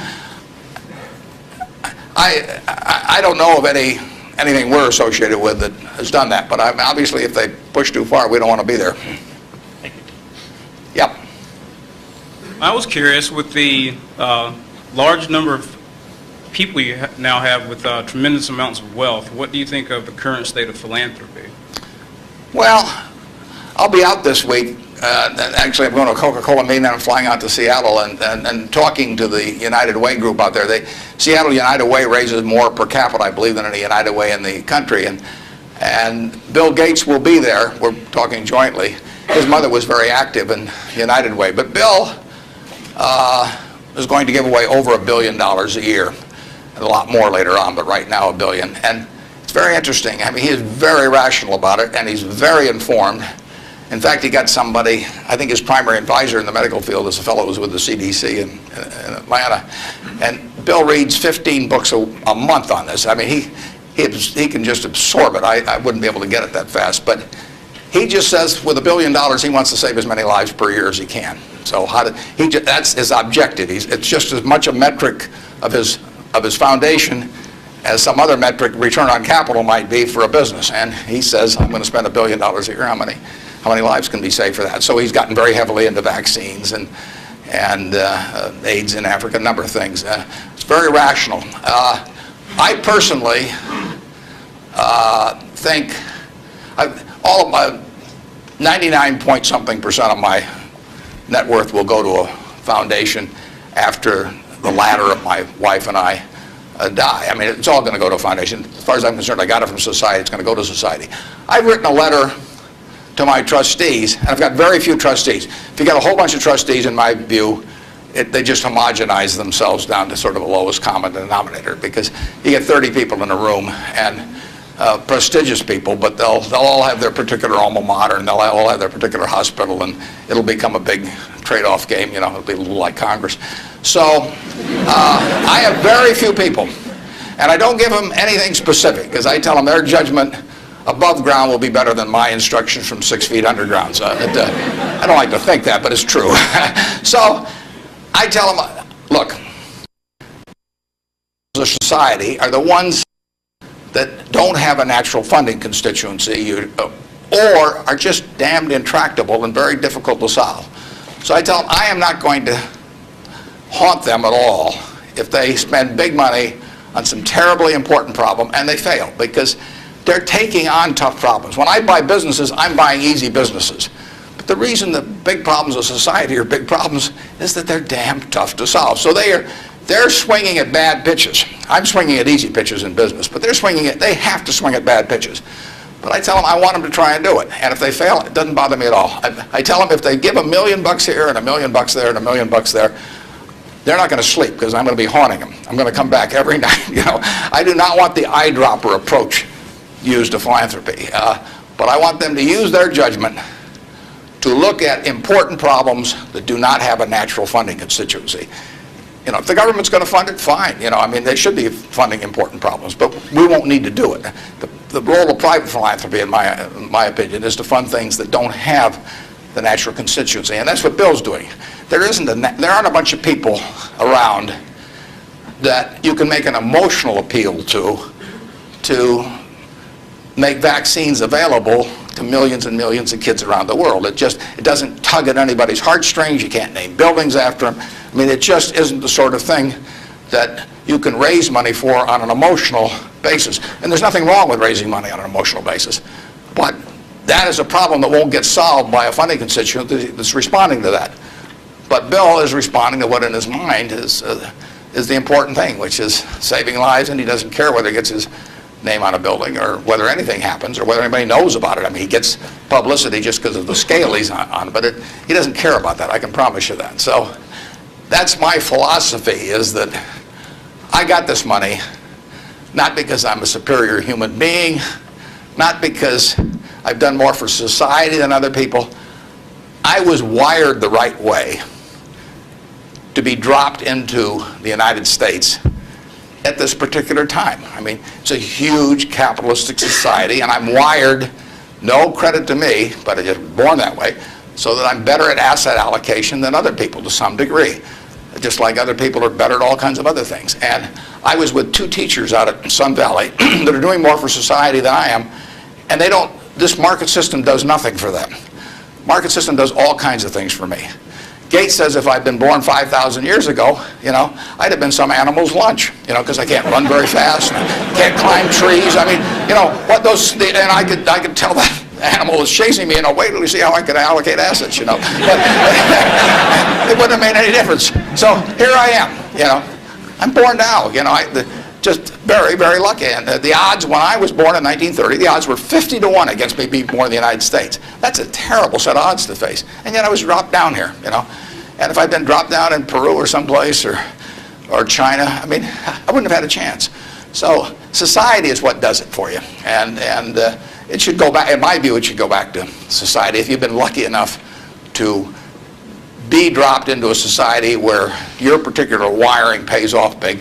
I don't know of anything we're associated with that has done that, but obviously if they push too far, we don't want to be there. Thank you. Yep. I was curious, with the large number of people you now have with tremendous amounts of wealth, what do you think of the current state of philanthropy? Well, I'll be out this week. Actually, I'm going to a Coca-Cola meeting, and I'm flying out to Seattle and talking to the United Way group out there. Seattle United Way raises more per capita, I believe, than any United Way in the country. And Bill Gates will be there. We're talking jointly. His mother was very active in United Way. But Bill is going to give away over $1 billion a year. A lot more later on, but right now $1 billion. And it's very interesting. I mean, he is very rational about it, and he's very informed. In fact, he got somebody, I think his primary advisor in the medical field is a fellow who was with the CDC in Atlanta. And Bill reads 15 books a month on this. I mean, he can just absorb it. I wouldn't be able to get it that fast. But he just says with $1 billion, he wants to save as many lives per year as he can. So that's his objective. It's just as much a metric of his foundation as some other metric, return on capital, might be for a business. And he says, I'm going to spend $1 billion a year. How many lives can be saved for that? So he's gotten very heavily into vaccines and AIDS in Africa, a number of things. It's very rational. I personally think all of my 99-point-something% of my net worth will go to a foundation after the latter of my wife and I die. I mean, it's all going to go to a foundation. As far as I'm concerned, I got it from society. It's going to go to society. I've written a letter to my trustees, and I've got very few trustees. If you got a whole bunch of trustees, in my view, they just homogenize themselves down to sort of a lowest common denominator, because you get 30 people in a room, and prestigious people, but they'll all have their particular alma mater, and they'll all have their particular hospital, and it'll become a big trade-off game. It'll be a little like Congress. So I have very few people, and I don't give them anything specific, because I tell them their judgment above ground will be better than my instructions from 6 feet underground. So I don't like to think that, but it's true. So I tell them, look, the society are the ones that don't have a natural funding constituency or are just damned intractable and very difficult to solve. So I tell them I am not going to haunt them at all if they spend big money on some terribly important problem and they fail, because they're taking on tough problems. When I buy businesses, I'm buying easy businesses. But the reason the big problems of society are big problems is that they're damn tough to solve. So they're swinging at bad pitches. I'm swinging at easy pitches in business, but they have to swing at bad pitches. But I tell them I want them to try and do it. And if they fail, it doesn't bother me at all. I tell them if they give $1 million here and $1 million there and $1 million there, they're not going to sleep, because I'm going to be haunting them. I'm going to come back every night. I do not want the eyedropper approach used to philanthropy. But I want them to use their judgment to look at important problems that do not have a natural funding constituency. If the government's going to fund it, fine. They should be funding important problems, but we won't need to do it. The role of private philanthropy, in my opinion, is to fund things that don't have the natural constituency, and that's what Bill's doing. There aren't a bunch of people around that you can make an emotional appeal to make vaccines available to millions and millions of kids around the world. It doesn't tug at anybody's heartstrings. You can't name buildings after them. It just isn't the sort of thing that you can raise money for on an emotional basis. And there's nothing wrong with raising money on an emotional basis. But that is a problem that won't get solved by a funding constituent that's responding to that. But Bill is responding to what in his mind is the important thing, which is saving lives, and he doesn't care whether he gets his name on a building or whether anything happens or whether anybody knows about it. I mean, he gets publicity just because of the scale he's on, but he doesn't care about that. I can promise you that. So that's my philosophy, is that I got this money not because I'm a superior human being, not because I've done more for society than other people. I was wired the right way to be dropped into the United States at this particular time. I mean, it's a huge capitalistic society, and I'm wired, no credit to me, but I just was born that way, so that I'm better at asset allocation than other people to some degree. Just like other people are better at all kinds of other things. And I was with two teachers out at Sun Valley that are doing more for society than I am, and this market system does nothing for them. Market system does all kinds of things for me. Gates says if I'd been born 5,000 years ago, I'd have been some animal's lunch, because I can't run very fast, and I can't climb trees. I mean, and I could tell that animal was chasing me, wait till you see how I could allocate assets, But it wouldn't have made any difference. So here I am, I'm born now, just very, very lucky. And the odds when I was born in 1930, the odds were 50 to 1 against me being born in the United States. That's a terrible set of odds to face. And yet I was dropped down here, And if I'd been dropped down in Peru or someplace or China, I mean, I wouldn't have had a chance. So society is what does it for you. And it should go back, in my view, it should go back to society. If you've been lucky enough to be dropped into a society where your particular wiring pays off big,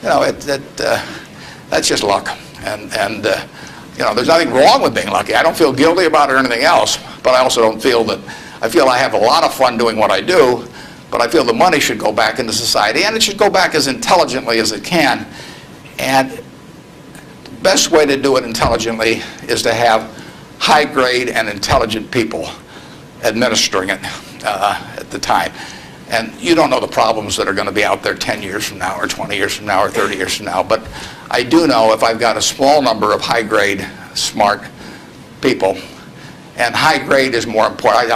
that's just luck. And there's nothing wrong with being lucky. I don't feel guilty about it or anything else, but I also don't feel that, I feel I have a lot of fun doing what I do, but I feel the money should go back into society, and it should go back as intelligently as it can. And the best way to do it intelligently is to have high-grade and intelligent people administering it at the time. And you don't know the problems that are going to be out there 10 years from now or 20 years from now or 30 years from now. But I do know if I've got a small number of high-grade, smart people, and high-grade is more important.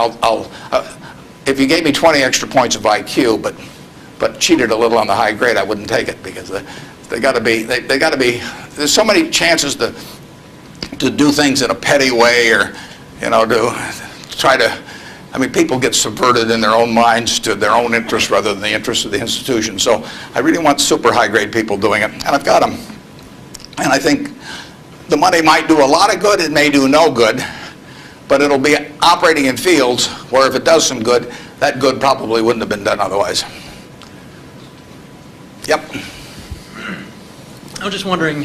If you gave me 20 extra points of IQ, but cheated a little on the high grade, I wouldn't take it, because they got to be. There's so many chances to do things in a petty way, or to try to. I mean, people get subverted in their own minds to their own interests rather than the interests of the institution. So I really want super high-grade people doing it, and I've got them. And I think the money might do a lot of good, it may do no good, but it'll be operating in fields where if it does some good, that good probably wouldn't have been done otherwise. Yep. I was just wondering,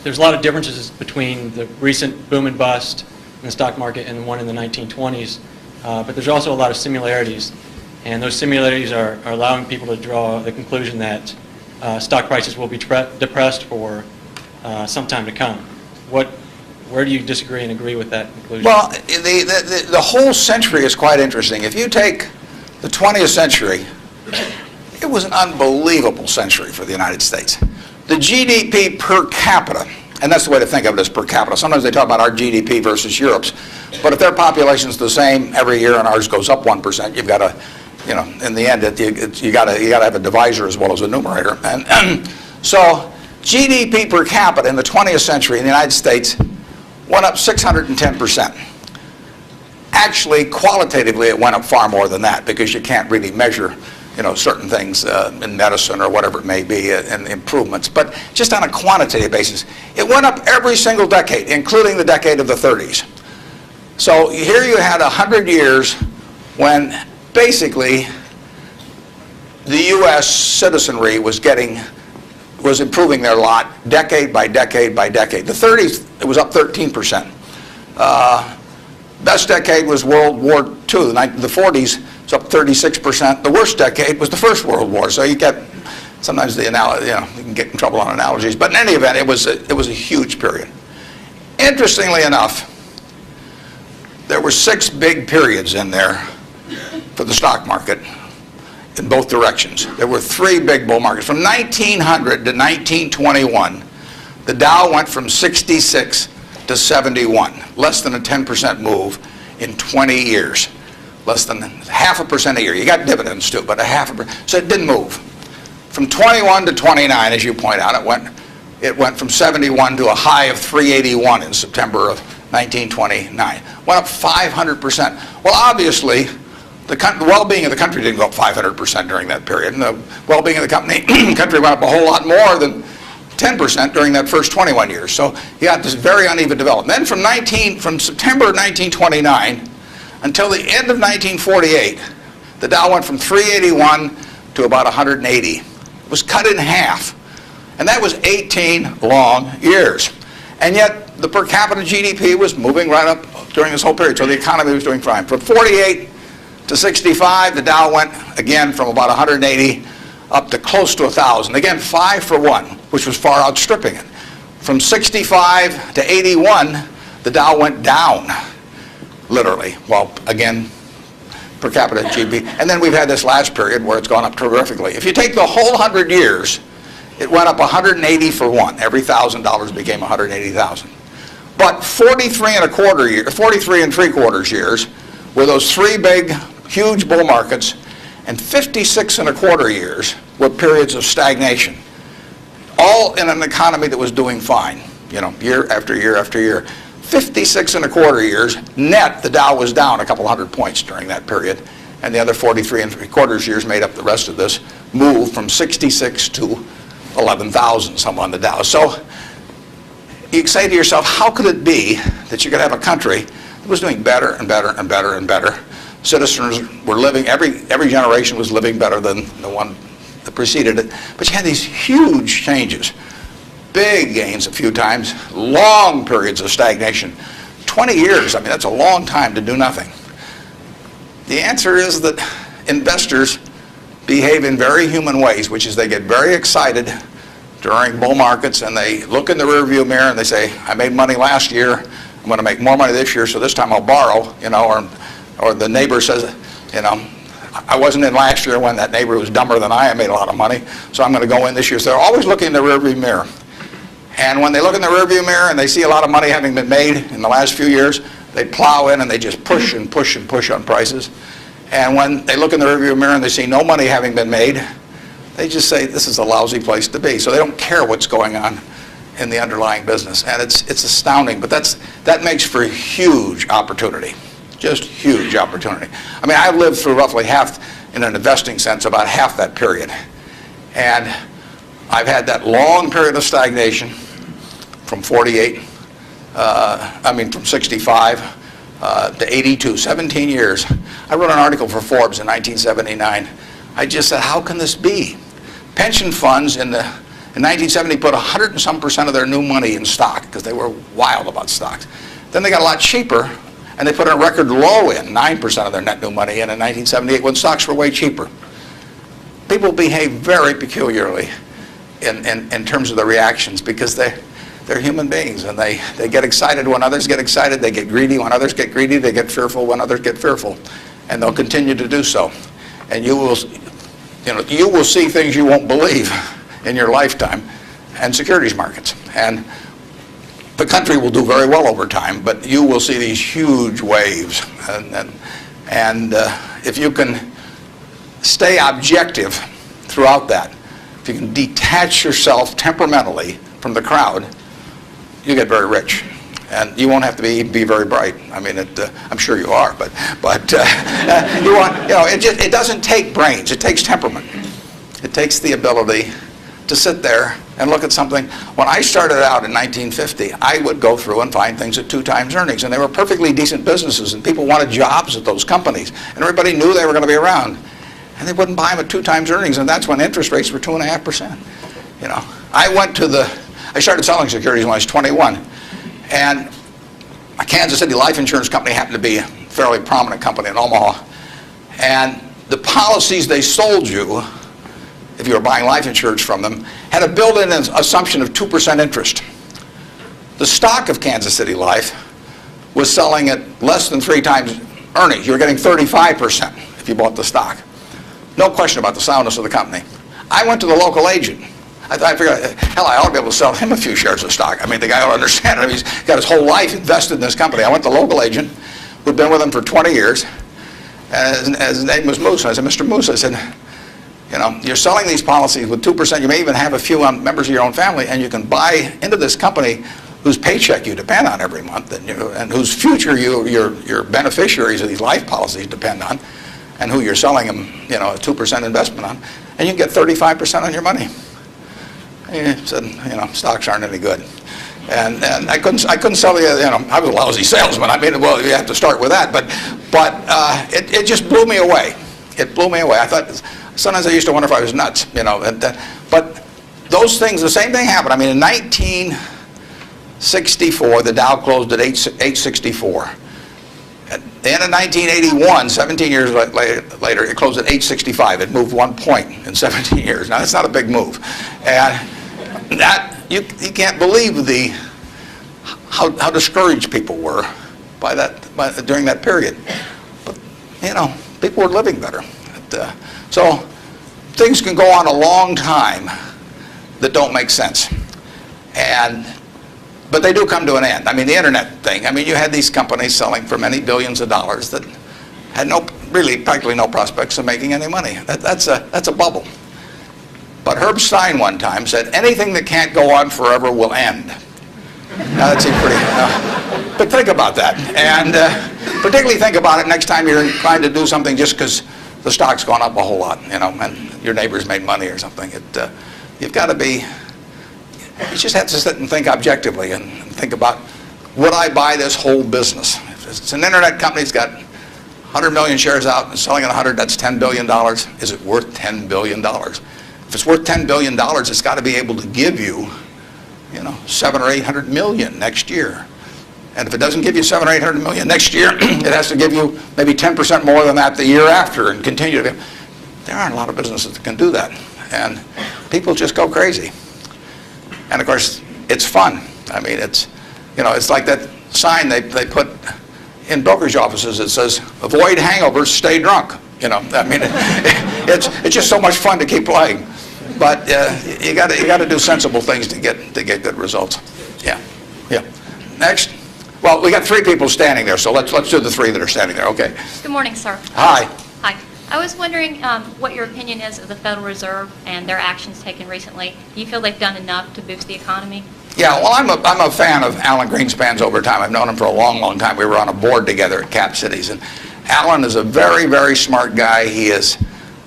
there's a lot of differences between the recent boom and bust in the stock market and the one in the 1920s. But there's also a lot of similarities, and those similarities are allowing people to draw the conclusion that stock prices will be depressed for some time to come. Where do you disagree and agree with that conclusion? Well, the whole century is quite interesting. If you take the 20th century, it was an unbelievable century for the United States. The GDP per capita, and that's the way to think of it, as per capita. Sometimes they talk about our GDP versus Europe's, but if their population's the same every year and ours goes up 1%, you've got to, in the end, you got to have a divisor as well as a numerator. And so GDP per capita in the 20th century in the United States went up 610%. Actually, qualitatively, it went up far more than that, because you can't really measure certain things in medicine or whatever it may be, and improvements. But just on a quantitative basis, it went up every single decade, including the decade of the 30s. So here you had 100 years when basically the U.S. citizenry was improving their lot decade by decade by decade. The 30s, it was up 13%. Best decade was World War II. The 40s, it's up 36%. The worst decade was the First World War. So you get sometimes you can get in trouble on analogies. But in any event, it was a huge period. Interestingly enough, there were 6 big periods in there for the stock market in both directions. There were 3 big bull markets. From 1900 to 1921, the Dow went from 66 to 71, less than a 10% move in 20 years. less than 0.5% a year. You got dividends too, but 0.5%. So it didn't move. From 21 to 29, as you point out, it went from 71 to a high of 381 in September of 1929. Went up 500%. Well, obviously, the well-being of the country didn't go up 500% during that period, and the well-being of the country went up a whole lot more than 10% during that first 21 years. So you got this very uneven development. Then from September 1929 until the end of 1948, the Dow went from 381 to about 180. It was cut in half. And that was 18 long years. And yet the per capita GDP was moving right up during this whole period. So the economy was doing fine. From 48 to 65, the Dow went again from about 180 up to close to 1,000. Again, 5 for 1, which was far outstripping it. From 65 to 81, the Dow went down, literally. Well, again, per capita GDP. And then we've had this last period where it's gone up terrifically. If you take the whole 100 years, it went up 180 for 1. Every $1,000 became 180,000. But 43 and 3/4 years were those 3 big, huge bull markets, and 56 and a quarter years were periods of stagnation. All in an economy that was doing fine, year after year after year. 56 and a quarter years, net, the Dow was down a couple hundred points during that period, and the other 43 and 3/4 years made up the rest of this move from 66 to 11,000 some on the Dow. So you say to yourself, how could it be that you could have a country that was doing better and better and better and better? Citizens were living, every generation was living better than the one that preceded it. But you had these huge changes. Big gains a few times, long periods of stagnation. 20 years, I mean, that's a long time to do nothing. The answer is that investors behave in very human ways, which is they get very excited during bull markets and they look in the rearview mirror and they say, I made money last year, I'm going to make more money this year, so this time I'll borrow, or the neighbor says, I wasn't in last year when that neighbor was dumber than I made a lot of money, so I'm going to go in this year. So they're always looking in the rearview mirror. And when they look in the rearview mirror and they see a lot of money having been made in the last few years, they plow in and they just push and push and push on prices. And when they look in the rearview mirror and they see no money having been made, they just say, this is a lousy place to be. So they don't care what's going on in the underlying business. And it's astounding, but that makes for huge opportunity, just huge opportunity. I mean, I've lived through roughly half, in an investing sense, about half that period. And I've had that long period of stagnation from 65 to 82, 17 years. I wrote an article for Forbes in 1979. I just said, how can this be? Pension funds in 1970 put 100 and some % of their new money in stock because they were wild about stocks. Then they got a lot cheaper and they put a record low in, 9% of their net new money in 1978 when stocks were way cheaper. People behave very peculiarly in terms of the reactions because they're human beings and they get excited when others get excited, they get greedy when others get greedy, they get fearful when others get fearful, and they'll continue to do so. And you will see things you won't believe in your lifetime and securities markets. And the country will do very well over time, but you will see these huge waves. And if you can stay objective throughout that, if you can detach yourself temperamentally from the crowd, you get very rich. And you won't have to be very bright. I mean, I'm sure you are, but it doesn't take brains. It takes temperament. It takes the ability to sit there and look at something. When I started out in 1950, I would go through and find things at 2 times earnings, and they were perfectly decent businesses, and people wanted jobs at those companies, and everybody knew they were going to be around, and they wouldn't buy them at 2 times earnings, and that's when interest rates were 2.5%. I started selling securities when I was 21. And a Kansas City life insurance company happened to be a fairly prominent company in Omaha. And the policies they sold you, if you were buying life insurance from them, had a built-in assumption of 2% interest. The stock of Kansas City Life was selling at less than 3 times earnings. You were getting 35% if you bought the stock. No question about the soundness of the company. I went to the local agent. I figured, hell, I ought to be able to sell him a few shares of stock. I mean, the guy ought to understand it. He's got his whole life invested in this company. I went to the local agent who'd been with him for 20 years, And his name was Moose. And I said, Mr. Moose, I said, you know, you're selling these policies with 2%. You may even have a few members of your own family, and you can buy into this company whose paycheck you depend on every month, and whose future your beneficiaries of these life policies depend on, and who you're selling them, you know, a 2% investment on, and you can get 35% on your money. And he said, you know, stocks aren't any good. And I couldn't sell you, you know, I was a lousy salesman. I mean, well, you have to start with that. But it just blew me away. It blew me away. I thought, sometimes I used to wonder if I was nuts, you know. But those things, the same thing happened. I mean, in 1964, the Dow closed at 864. At the end of 1981, 17 years later, it closed at 865. It moved 1 point in 17 years. Now, that's not a big move. And that, you can't believe how discouraged people were during that period. But, you know, people were living better. So things can go on a long time that don't make sense. But they do come to an end. I mean, the internet thing, I mean, you had these companies selling for many billions of dollars that had practically no prospects of making any money. That's a bubble. But Herb Stein one time said, anything that can't go on forever will end. Now, that seems pretty... but think about that. And particularly think about it next time you're trying to do something just because the stock's gone up a whole lot, you know, and your neighbor's made money or something. You've got to be... You just have to sit and think objectively and think about, would I buy this whole business? If it's an internet company that's got 100 million shares out and selling at 100, that's $10 billion. Is it worth $10 billion? If it's worth $10 billion, it's got to be able to give you, you know, 700 or 800 million next year. And if it doesn't give you 700 or 800 million next year, it has to give you maybe 10% more than that the year after and continue to. There aren't a lot of businesses that can do that. And people just go crazy. And of course, it's fun. I mean, it's, you know, it's like that sign they put in brokerage offices that says, avoid hangovers, stay drunk. You know, I mean, it's just so much fun to keep playing. But you got to do sensible things to get good results. Yeah. Next. Well, we got 3 people standing there, so let's do the 3 that are standing there. Okay. Good morning, sir. Hi. Hi. I was wondering what your opinion is of the Federal Reserve and their actions taken recently. Do you feel they've done enough to boost the economy? Yeah, well, I'm a fan of Alan Greenspan's over time. I've known him for a long, long time. We were on a board together at Cap Cities, and Alan is a very, very smart guy. He is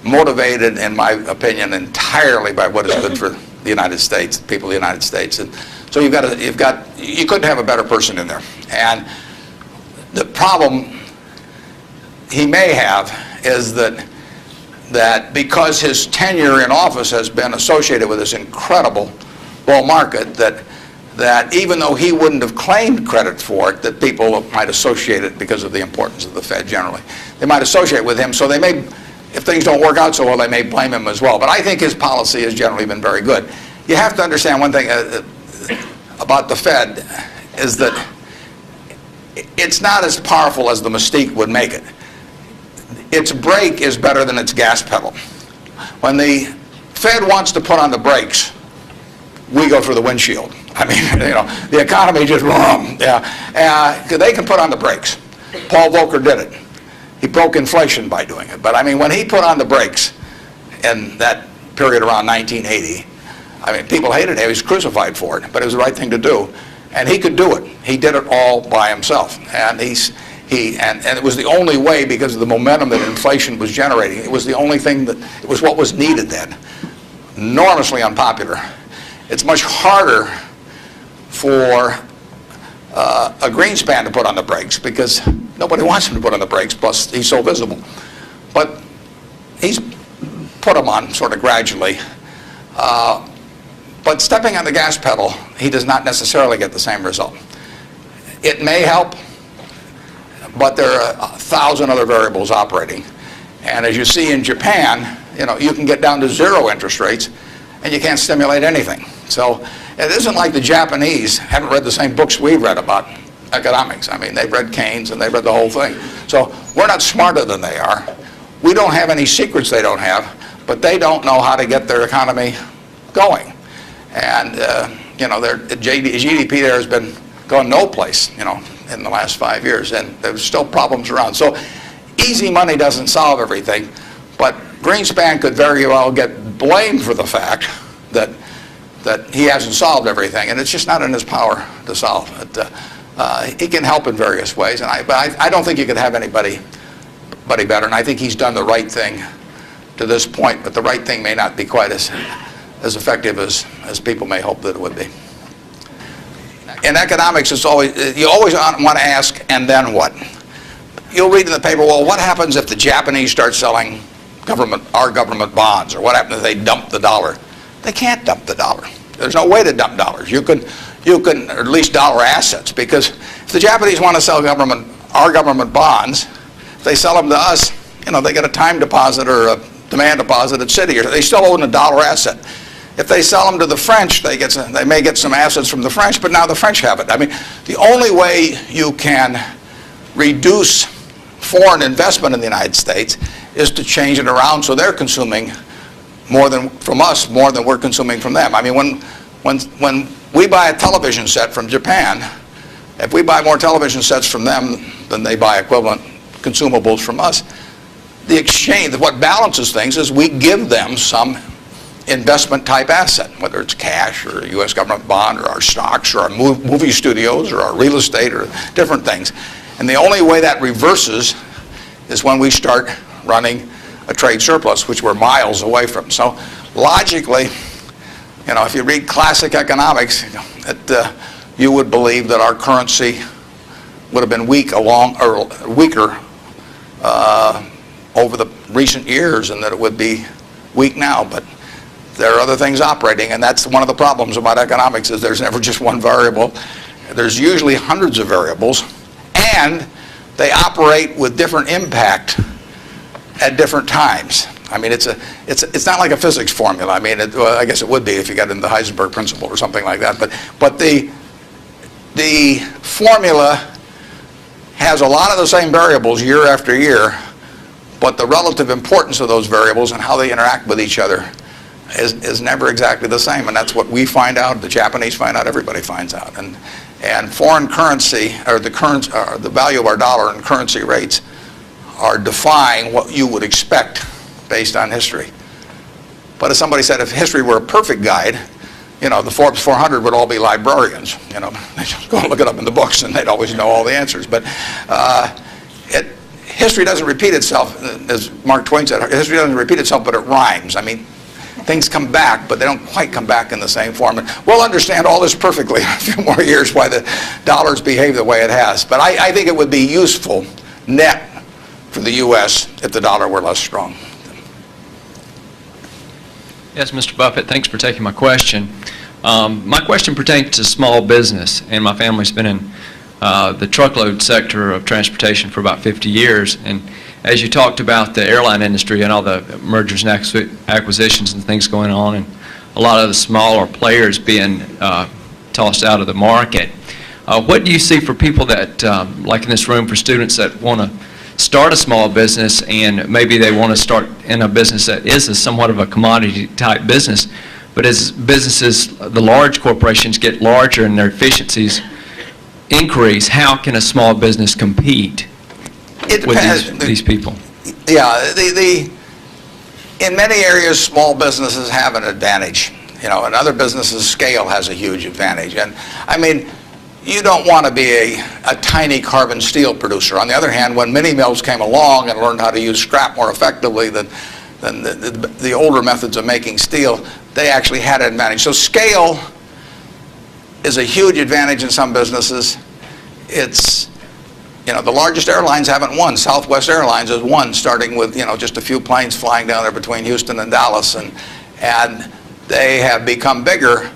motivated, in my opinion, entirely by what is good for the United States, people of the United States. And so you couldn't have a better person in there. And the problem he may have is that because his tenure in office has been associated with this incredible bull market, that even though he wouldn't have claimed credit for it, that people might associate it because of the importance of the Fed generally. They might associate with him, so they may, if things don't work out so well, they may blame him as well. But I think his policy has generally been very good. You have to understand one thing about the Fed is that it's not as powerful as the mystique would make it. Its brake is better than its gas pedal. When the Fed wants to put on the brakes, we go through the windshield. I mean, you know, the economy just, they can put on the brakes. Paul Volcker did it. He broke inflation by doing it. But I mean, when he put on the brakes in that period around 1980, I mean, people hated him. He was crucified for it, but it was the right thing to do. And he could do it. He did it all by himself. And and it was the only way, because of the momentum that inflation was generating. It was the only thing it was what was needed then. Enormously unpopular. It's much harder for a Greenspan to put on the brakes because nobody wants him to put on the brakes, plus he's so visible. But he's put them on sort of gradually. But stepping on the gas pedal, he does not necessarily get the same result. It may help, but there are 1,000 other variables operating. And as you see in Japan, you know, you can get down to 0 interest rates and you can't stimulate anything. So it isn't like the Japanese haven't read the same books we've read about economics. I mean, they've read Keynes and they've read the whole thing. So we're not smarter than they are. We don't have any secrets they don't have, but they don't know how to get their economy going. And, you know, their GDP there has been going no place, you know, in the last 5 years, and there's still problems around. So easy money doesn't solve everything, but Greenspan could very well get blamed for the fact that he hasn't solved everything, and it's just not in his power to solve it. He can help in various ways, but I don't think you could have anybody better, and I think he's done the right thing to this point, but the right thing may not be quite as effective as people may hope that it would be. In economics, you always want to ask, and then what? You'll read in the paper, well, what happens if the Japanese start selling our government bonds, or what happens if they dump the dollar? They can't dump the dollar. There's no way to dump dollars. You can, or at least dollar assets, because if the Japanese want to sell our government bonds, if they sell them to us, they get a time deposit or a demand deposit at Citi, or they still own a dollar asset. If they sell them to the French, they may get some assets from the French, but now the French have it. I mean, the only way you can reduce foreign investment in the United States is to change it around so they're consuming more than we're consuming from them. I mean, when we buy a television set from Japan, if we buy more television sets from them than they buy equivalent consumables from us, the exchange, what balances things is we give them some investment type asset, whether it's cash or a U.S. government bond or our stocks or our movie studios or our real estate or different things. And the only way that reverses is when we start running a trade surplus, which we're miles away from. So logically, if you read classic economics, you would believe that our currency would have been weaker over the recent years, and that it would be weak now. But there are other things operating, and that's one of the problems about economics, is there's never just one variable. There's usually hundreds of variables, and they operate with different impact at different times. I mean, it's not like a physics formula. I mean, I guess it would be if you got into the Heisenberg principle or something like that. But the formula has a lot of the same variables year after year, but the relative importance of those variables and how they interact with each other is never exactly the same. And that's what we find out, the Japanese find out, everybody finds out. And foreign currency, or the value of our dollar and currency rates, are defying what you would expect based on history. But as somebody said, if history were a perfect guide, the Forbes 400 would all be librarians. They just go and look it up in the books, and they'd always know all the answers. But history doesn't repeat itself, as Mark Twain said. History doesn't repeat itself, but it rhymes. I mean, things come back, but they don't quite come back in the same form. And we'll understand all this perfectly in a few more years, why the dollar's behaved the way it has. But I think it would be useful net for the U.S. if the dollar were less strong. Yes, Mr. Buffett, thanks for taking my question. My question pertains to small business, and my family's been in the truckload sector of transportation for about 50 years. And as you talked about the airline industry and all the mergers and acquisitions and things going on, and a lot of the smaller players being tossed out of the market, what do you see for people that, like in this room, for students that want to start a small business, and maybe they want to start in a business that is somewhat of a commodity type business, but as businesses, the large corporations get larger and their efficiencies increase, how can a small business compete with these people? Yeah, in many areas, small businesses have an advantage. In other businesses, scale has a huge advantage. And I mean, you don't want to be a tiny carbon steel producer. On the other hand, when mini mills came along and learned how to use scrap more effectively than the older methods of making steel, they actually had an advantage. So scale is a huge advantage in some businesses. It's, the largest airlines haven't won. Southwest Airlines has won, starting with, just a few planes flying down there between Houston and Dallas. And they have become bigger,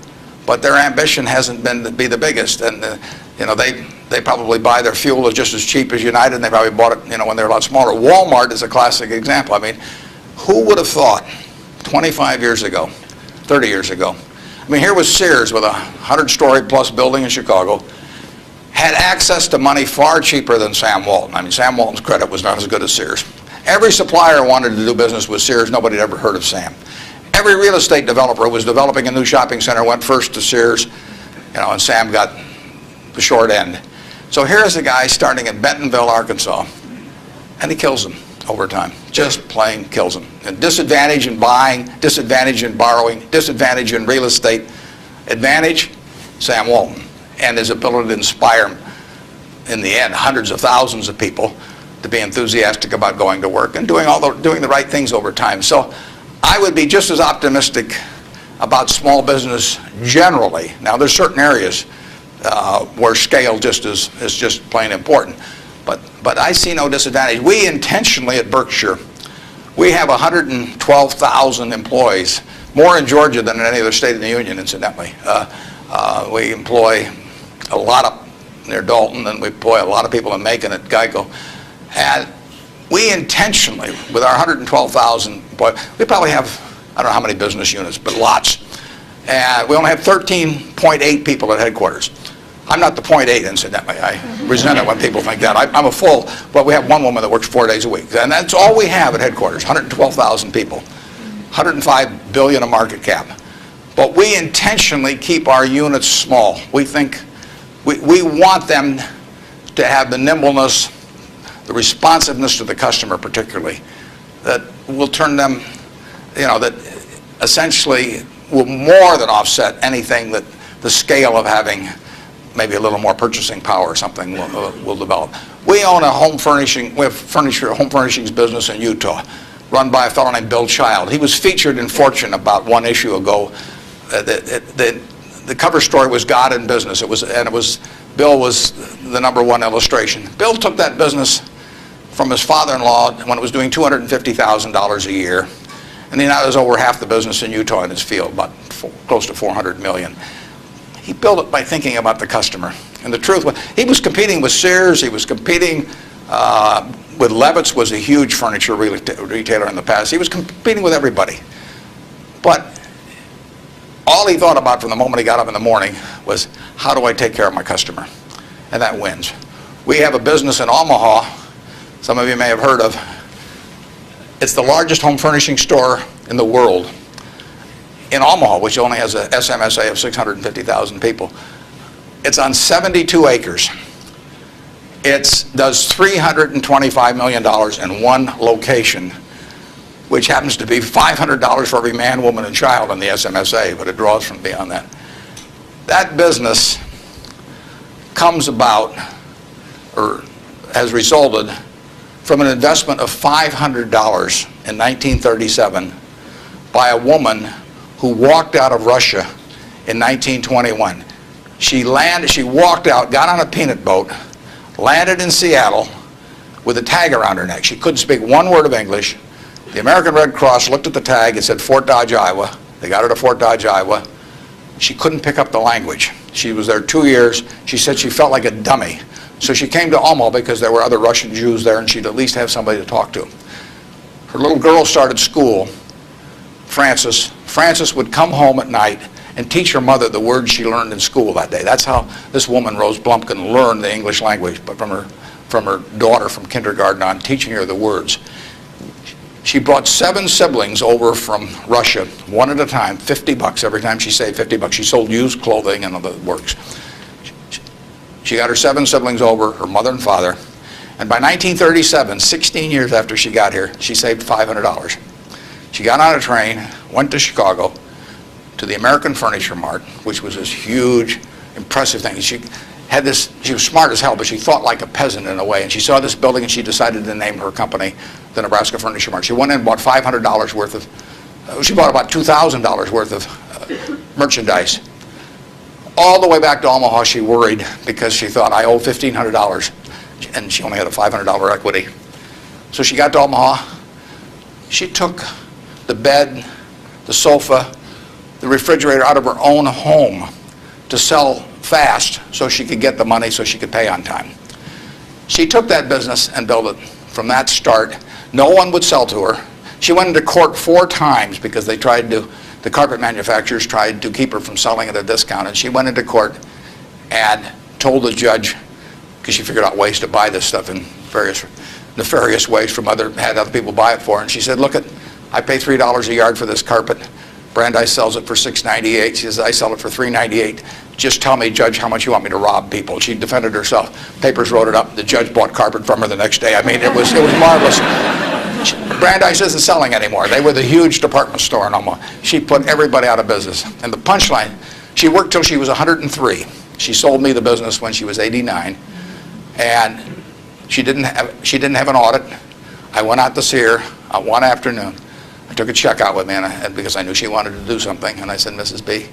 but their ambition hasn't been to be the biggest. And, they probably buy their fuel just as cheap as United, and they probably bought it, when they're a lot smaller. Walmart is a classic example. I mean, who would have thought 25 years ago, 30 years ago, I mean, here was Sears with a 100-story plus building in Chicago, had access to money far cheaper than Sam Walton. I mean, Sam Walton's credit was not as good as Sears. Every supplier wanted to do business with Sears. Nobody had ever heard of Sam. Every real estate developer who was developing a new shopping center went first to Sears, and Sam got the short end. So here's a guy starting in Bentonville, Arkansas, and he kills them. over time. Just plain kills them. And disadvantage in buying, disadvantage in borrowing, disadvantage in real estate. Advantage, Sam Walton, and his ability to inspire, in the end, hundreds of thousands of people to be enthusiastic about going to work and doing the right things over time. So I would be just as optimistic about small business generally. Now, there's certain areas where scale is just plain important. But I see no disadvantage. We intentionally at Berkshire, we have 112,000 employees, more in Georgia than in any other state in the union, incidentally. We employ a lot up near Dalton, and we employ a lot of people in Macon at Geico. And we intentionally, with our 112,000 employees, we probably have, I don't know how many business units, but lots. And we only have 13.8 people at headquarters. I'm not the 0.8, incidentally. I resent it when people think that. I'm a full, but we have one woman that works 4 days a week. And that's all we have at headquarters, 112,000 people, 105 billion in market cap. But we intentionally keep our units small. We think, we want them to have the nimbleness, the responsiveness to the customer particularly, that will turn them, that essentially will more than offset anything that the scale of having maybe a little more purchasing power or something will develop. We own a home furnishings business in Utah, run by a fellow named Bill Child. He was featured in Fortune about one issue ago. The cover story was God in Business. Bill was the #1 illustration. Bill took that business from his father-in-law when it was doing $250,000 a year, and he now has over half the business in Utah in his field, about close to $400 million. He built it by thinking about the customer. And the truth was, he was competing with Sears, he was competing with Levitt's, was a huge furniture retailer in the past. He was competing with everybody. But all he thought about from the moment he got up in the morning was, how do I take care of my customer? And that wins. We have a business in Omaha, some of you may have heard of. It's the largest home furnishing store in the world. In Omaha, which only has a SMSA of 650,000 people. It's on 72 acres. It does $325 million in one location, which happens to be $500 for every man, woman, and child in the SMSA, but it draws from beyond that. That business comes about, or has resulted from an investment of $500 in 1937 by a woman who walked out of Russia in 1921. She walked out, got on a peanut boat, landed in Seattle with a tag around her neck. She couldn't speak one word of English. The American Red Cross looked at the tag. It said Fort Dodge, Iowa. They got her to Fort Dodge, Iowa. She couldn't pick up the language. She was there 2 years. She said she felt like a dummy. So she came to Omaha because there were other Russian Jews there and she'd at least have somebody to talk to. Her little girl started school, Frances. Frances would come home at night and teach her mother the words she learned in school that day. That's how this woman, Rose Blumpkin, learned the English language, but from her daughter from kindergarten on, teaching her the words. She brought 7 siblings over from Russia, one at a time, $50 every time she saved $50. She sold used clothing and other works. She got her 7 siblings over, her mother and father, and by 1937, 16 years after she got here, she saved $500. She got on a train, went to Chicago, to the American Furniture Mart, which was this huge, impressive thing. She was smart as hell, but she thought like a peasant in a way, and she saw this building and she decided to name her company the Nebraska Furniture Mart. She went in and bought $500 worth of, she bought about $2,000 worth of merchandise. All the way back to Omaha, she worried because she thought, I owe $1,500, and she only had a $500 equity. So she got to Omaha. She took the bed, the sofa, the refrigerator out of her own home to sell fast so she could get the money so she could pay on time. She took that business and built it from that start. No one would sell to her. She went into court 4 times because the carpet manufacturers tried to keep her from selling at a discount, and she went into court and told the judge, because she figured out ways to buy this stuff in various nefarious ways from other people buy it for her, and she said, look, I pay $3 a yard for this carpet. Brandeis sells it for $6.98. She says, I sell it for $3.98. Just tell me, Judge, how much you want me to rob people. She defended herself. Papers wrote it up. The judge bought carpet from her the next day. I mean, it was marvelous. Brandeis isn't selling anymore. They were the huge department store in Omaha. She put everybody out of business. And the punchline, she worked till she was 103. She sold me the business when she was 89. And she didn't have an audit. I went out to see her one afternoon. I took a check out with me because I knew she wanted to do something. And I said, Mrs. B,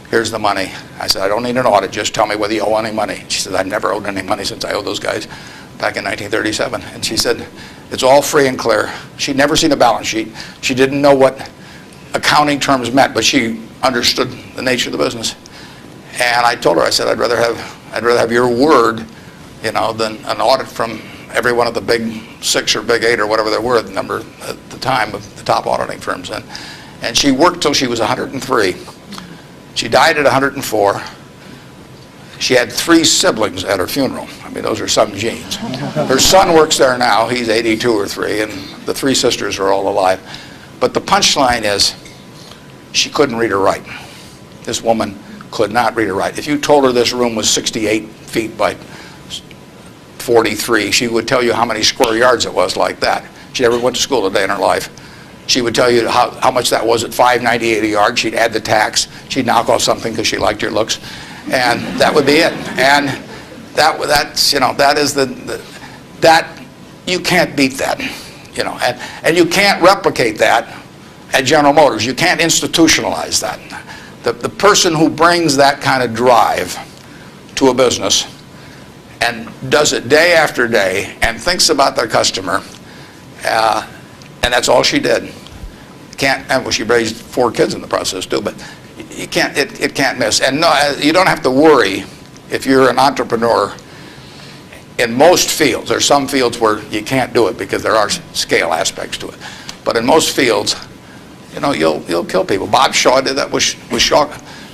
here's the money. I said, I don't need an audit. Just tell me whether you owe any money. She said, I've never owed any money since I owed those guys back in 1937. And she said, it's all free and clear. She'd never seen a balance sheet. She didn't know what accounting terms meant, but she understood the nature of the business. And I told her, I said, I'd rather have your word, than an audit from every one of the big 6 or big 8 or whatever there were, the number at the time of the top auditing firms. And she worked till she was 103. She died at 104. She had 3 siblings at her funeral. I mean, those are some genes. Her son works there now. He's 82 or 3, and the 3 sisters are all alive. But the punchline is, she couldn't read or write. This woman could not read or write. If you told her this room was 68 feet by 43, she would tell you how many square yards it was like that. She never went to school a day in her life. She would tell you how much that was at 5.98 a yard. She'd add the tax. She'd knock off something because she liked your looks. And that would be it. And that you can't beat that, and you can't replicate that at General Motors. You can't institutionalize that. The person who brings that kind of drive to a business and does it day after day and thinks about their customer, and that's all she did. She raised 4 kids in the process too, but you can't. It can't miss. And no, you don't have to worry if you're an entrepreneur. In most fields, there's some fields where you can't do it because there are scale aspects to it. But in most fields, you'll kill people. Bob Shaw did that with Shaw.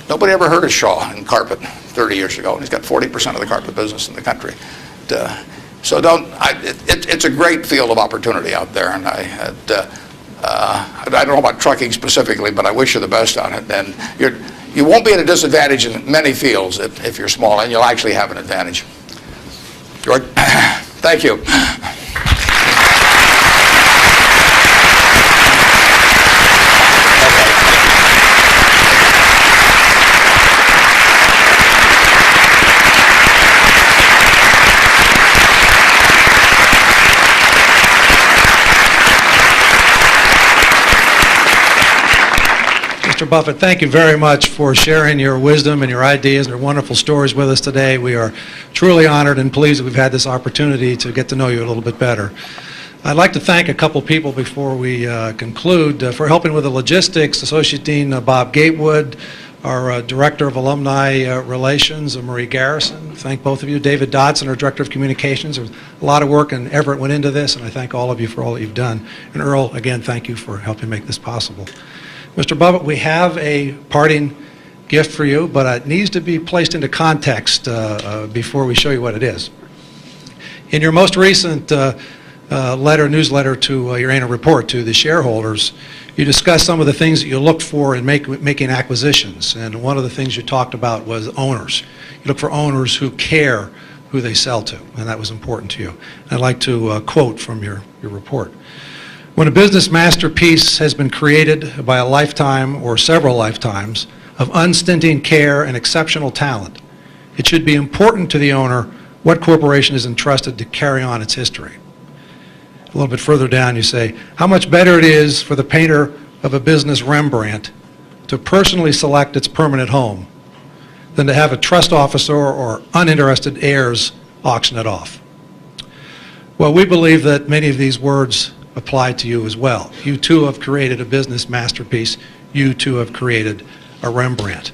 Nobody ever heard of Shaw in carpet 30 years ago, and he's got 40% of the carpet business in the country. So it's a great field of opportunity out there, and I don't know about trucking specifically, but I wish you the best on it. And you won't be at a disadvantage in many fields if you're small, and you'll actually have an advantage. George, thank you. Mr. Buffett, thank you very much for sharing your wisdom and your ideas and your wonderful stories with us today. We are truly honored and pleased that we've had this opportunity to get to know you a little bit better. I'd like to thank a couple people before we conclude for helping with the logistics. Associate Dean Bob Gatewood, our Director of Alumni Relations, Marie Garrison. Thank both of you. David Dodson, our Director of Communications. There's a lot of work and effort went into this, and I thank all of you for all that you've done. And Earl, again, thank you for helping make this possible. Mr. Buffett, we have a parting gift for you, but it needs to be placed into context before we show you what it is. In your most recent newsletter to your annual report to the shareholders, you discussed some of the things that you looked for in making acquisitions, and one of the things you talked about was owners. You look for owners who care who they sell to, and that was important to you. I'd like to quote from your report. When a business masterpiece has been created by a lifetime or several lifetimes of unstinting care and exceptional talent, it should be important to the owner what corporation is entrusted to carry on its history. A little bit further down you say, how much better it is for the painter of a business Rembrandt to personally select its permanent home than to have a trust officer or uninterested heirs auction it off. Well, we believe that many of these words apply to you as well. You too have created a business masterpiece. You too have created a Rembrandt.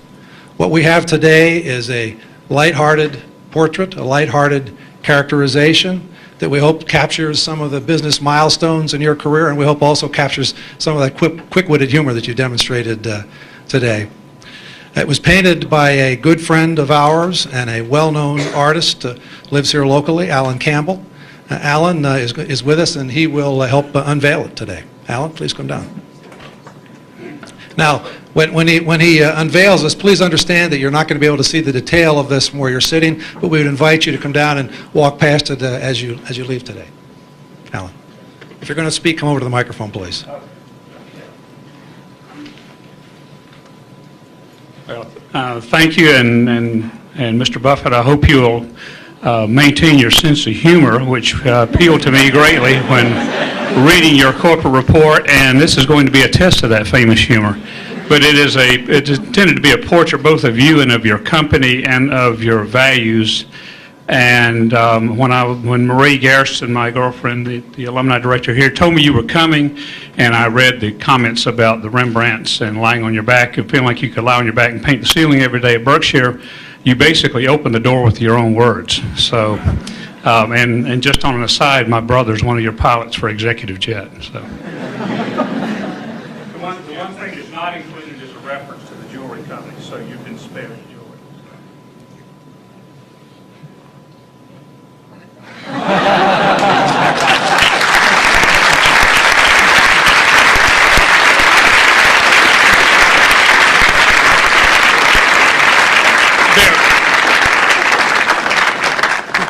What we have today is a lighthearted portrait, a lighthearted characterization that we hope captures some of the business milestones in your career, and we hope also captures some of that quick-witted humor that you demonstrated today. It was painted by a good friend of ours and a well-known artist, lives here locally, Alan Campbell. Alan is with us, and he will help unveil it today. Alan, please come down. Now, when he unveils this, please understand that you're not going to be able to see the detail of this from where you're sitting, but we would invite you to come down and walk past it as you leave today. Alan. If you're going to speak, come over to the microphone, please. Thank you, and Mr. Buffett, I hope you'll maintain your sense of humor, which appealed to me greatly when reading your corporate report, and this is going to be a test of that famous humor. But it's intended to be a portrait both of you and of your company and of your values. And when Marie Garrison, my girlfriend, the alumni director here, told me you were coming, and I read the comments about the Rembrandts and lying on your back and feeling like you could lie on your back and paint the ceiling every day at Berkshire, you basically opened the door with your own words. So, and just on an aside, my brother's one of your pilots for Executive Jet. So. The one thing that's not included is a reference to the jewelry company, so you've been spared jewelry.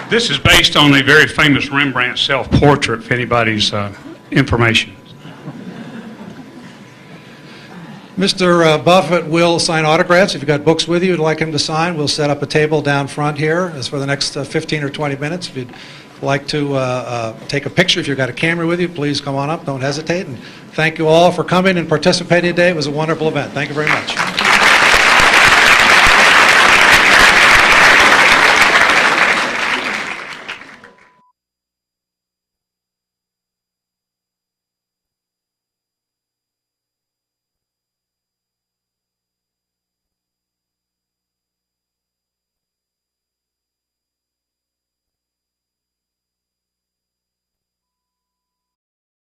This is based on a very famous Rembrandt self-portrait, if anybody's information. Mr. Buffett will sign autographs. If you've got books with you you'd like him to sign, we'll set up a table down front here as for the next 15 or 20 minutes. If you'd like to take a picture, if you've got a camera with you, please come on up. Don't hesitate. And thank you all for coming and participating today. It was a wonderful event. Thank you very much.